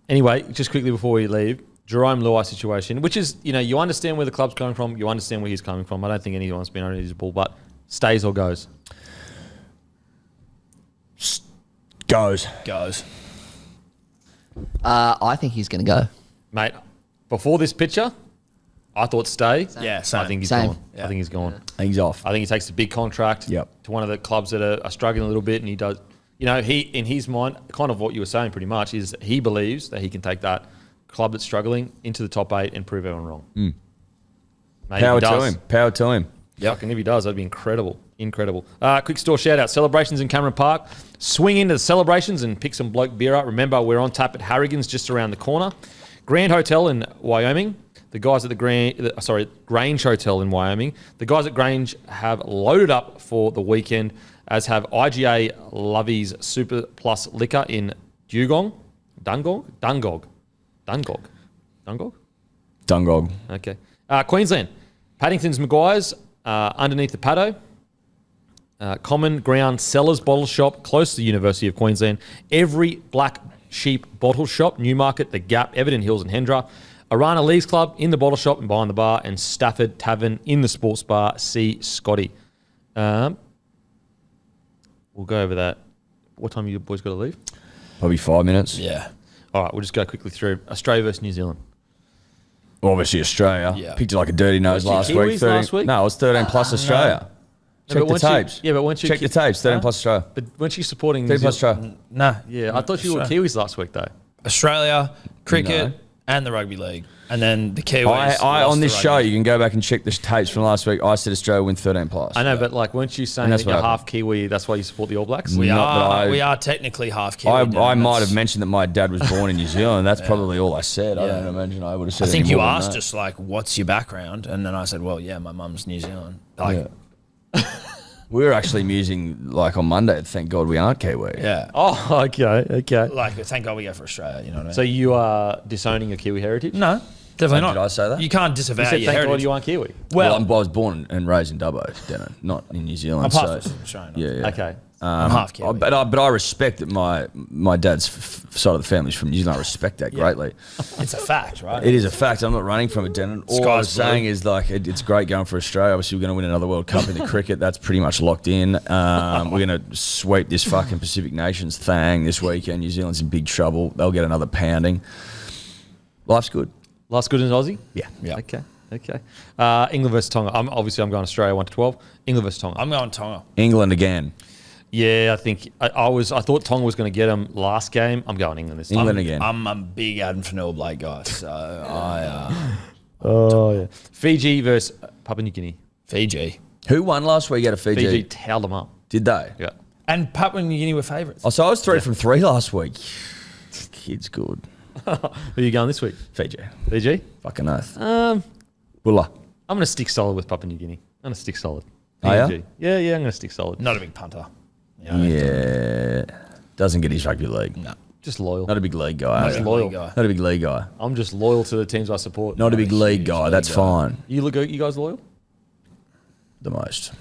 Anyway, just quickly before we leave, Jarome Luai situation, which is, you understand where the club's coming from. You understand where he's coming from. I don't think anyone's been unreasonable, but stays or goes? Goes. I think he's going to go. Mate, before this picture, I thought stay. Yeah, same. I think he's Same. gone. Yeah. I think he's gone. He's off. I think he takes a big contract Yep. to one of the clubs that are struggling a little bit, and he does. He in his mind, kind of what you were saying, pretty much, is he believes that he can take that club that's struggling into the top 8 and prove everyone wrong. Mate, Power if he to does, him. Power to him. Fucking if he does, that'd be incredible. Quick store shout out. Celebrations in Cameron Park. Swing into the celebrations and pick some Bloke beer up. Remember, we're on tap at Harrigan's just around the corner. Grand Hotel in Wyoming. The guys at the Grange Hotel in Wyoming. The guys at Grange have loaded up for the weekend, as have IGA Lovey's Super Plus Liquor in Dungog. Okay. Queensland. Paddington's Maguire's underneath the paddo. Common Ground Sellers Bottle Shop close to the University of Queensland. Every Black Sheep Bottle Shop, Newmarket, The Gap, Everton Hills and Hendra. Arana Leagues Club in the bottle shop and behind the bar. And Stafford Tavern in the sports bar. See Scotty. We'll go over that. What time you boys got to leave? Probably 5 minutes. Yeah. All right, we'll just go quickly through Australia versus New Zealand. Obviously Australia. Yeah. Picked it like a dirty nose Was it last week. Kiwis last week? No, it was 13 plus Australia. Check but the weren't you- tapes. yeah, but weren't you Check ki- the tapes. 13 Huh? plus Australia. But weren't you supporting 13 New plus Zealand? Australia. Nah. Yeah, I thought you were Australia. Kiwis last week, though. Australia, cricket, No. and the rugby league. And then the Kiwis. I lost on this the show, rugby. you can go back and check the tapes from last week. I said Australia win 13 plus. I know, but weren't you saying And that's that you're what half Kiwi, that's why you support the All Blacks? We Not are, that we are technically half Kiwi. I Dylan. might That's- have mentioned that my dad was born in New Zealand. That's probably all I said. I don't imagine I would have said I think any you more than asked that. us, what's your background? And then I said, well, yeah, my mum's New Zealand. Yeah. We were actually musing on Monday. Thank God we aren't Kiwi. Yeah. Oh, okay. Thank God we go for Australia, you know what I mean? So you are disowning your Kiwi heritage? No, definitely not. Did I say that? You can't You disavow said your thank heritage. God you aren't Kiwi. Well, I was born and raised in Dubbo, Denon, not in New Zealand. Apart So, from Australia. yeah. Okay. I'm half Kiwi. But I respect that my dad's side of the family's from New Zealand. I respect that greatly. It's a fact, right? It is a fact. I'm not running from it, Denon. All I was Sky's blue. saying is it's great going for Australia. Obviously, we're going to win another World Cup in the cricket. That's pretty much locked in. We're going to sweep this fucking Pacific Nations thing this weekend. New Zealand's in big trouble. They'll get another pounding. Life's good. Last good in Aussie? Yeah. Okay. England versus Tonga. I'm going Australia 1-12. England versus Tonga. I'm going Tonga. England again. Yeah, I think I thought Tonga was going to get them last game. I'm going England this time. England again. I'm a big Adam Finnell-Blake guy, so I Oh, yeah. Fiji versus Papua New Guinea. Fiji. Who won last week out of Fiji? Fiji towed them up. Did they? Yeah. And Papua New Guinea were favourites. Oh, so I was 3 from 3 last week. Kid's good. Who are you going this week? Fiji. Fiji? Fucking oath. Bulla. I'm going to stick solid with Papua New Guinea. I'm going to stick solid. Are ya? PNG. Yeah, I'm going to stick solid. Not a big punter. Yeah. Doesn't get his rugby league. No. Just loyal. Not a big league guy. Just are you? loyal. Guy. Not a big league guy. I'm just loyal to the teams I support. Not a big league guy. That's fine. You guys loyal? The most.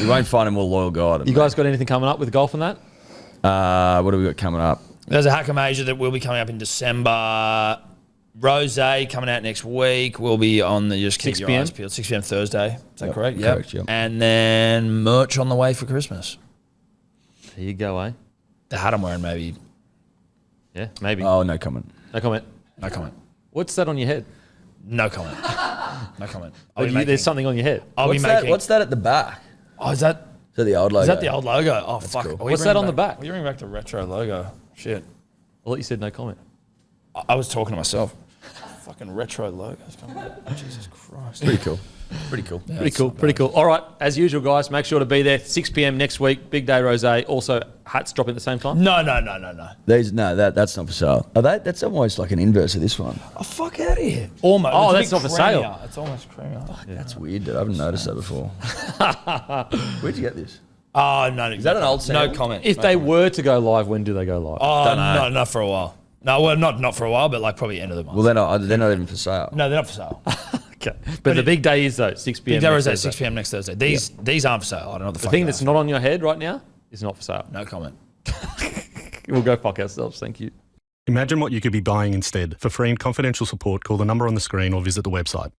You won't find a more loyal guy than You me. guys got anything coming up with golf and that? What have we got coming up? There's a Hacker Major that will be coming up in December. Rose coming out next week. We'll be on the just keep 6 your p.m. eyes peeled. 6 p.m. Thursday. Is that Yep, correct? correct, yep. And then merch on the way for Christmas. There you go, eh? The hat I'm wearing, maybe. Yeah, maybe. Oh, no comment. No comment. No comment. What's that on your head? No comment. No comment. There's something on your head. I'll be What's that? making. What's that at the back? Oh, is that the old logo? is that the old logo? Oh, fuck. cool. Are we What's bringing that on the back? Are you bringing back the retro logo? Shit. I thought you said no comment. I was talking to myself. Fucking retro logos coming up. Jesus Christ. Pretty cool. Pretty cool. Yeah, Pretty it's cool. not Pretty bad. cool. All right. As usual, guys, make sure to be there. 6 p.m. next week. Big day rose. Also, hats dropping at the same time. No. That's not for sale. Are they? That's almost like an inverse of this one. Oh, fuck out of here. Almost. Oh, It's a that's bit not for sale. creamier. It's almost creamier. That's weird, dude. I haven't noticed that before. Where'd you get this? Oh, no. Is that an old No sound? comment. If they were to go live, when do they go live? Oh, Don't know. no, not for a while. No, well, not for a while, but like probably end of the month. Well, they're not even for sale. No, they're not for sale. Okay. But the big day is though, 6 p.m. Big Day next is at Thursday. 6 p.m. next Thursday. These aren't for sale. I don't know what the The fuck thing they that's are. not on your head right now is not for sale. No comment. We'll go fuck ourselves. Thank you. Imagine what you could be buying instead. For free and confidential support, call the number on the screen or visit the website.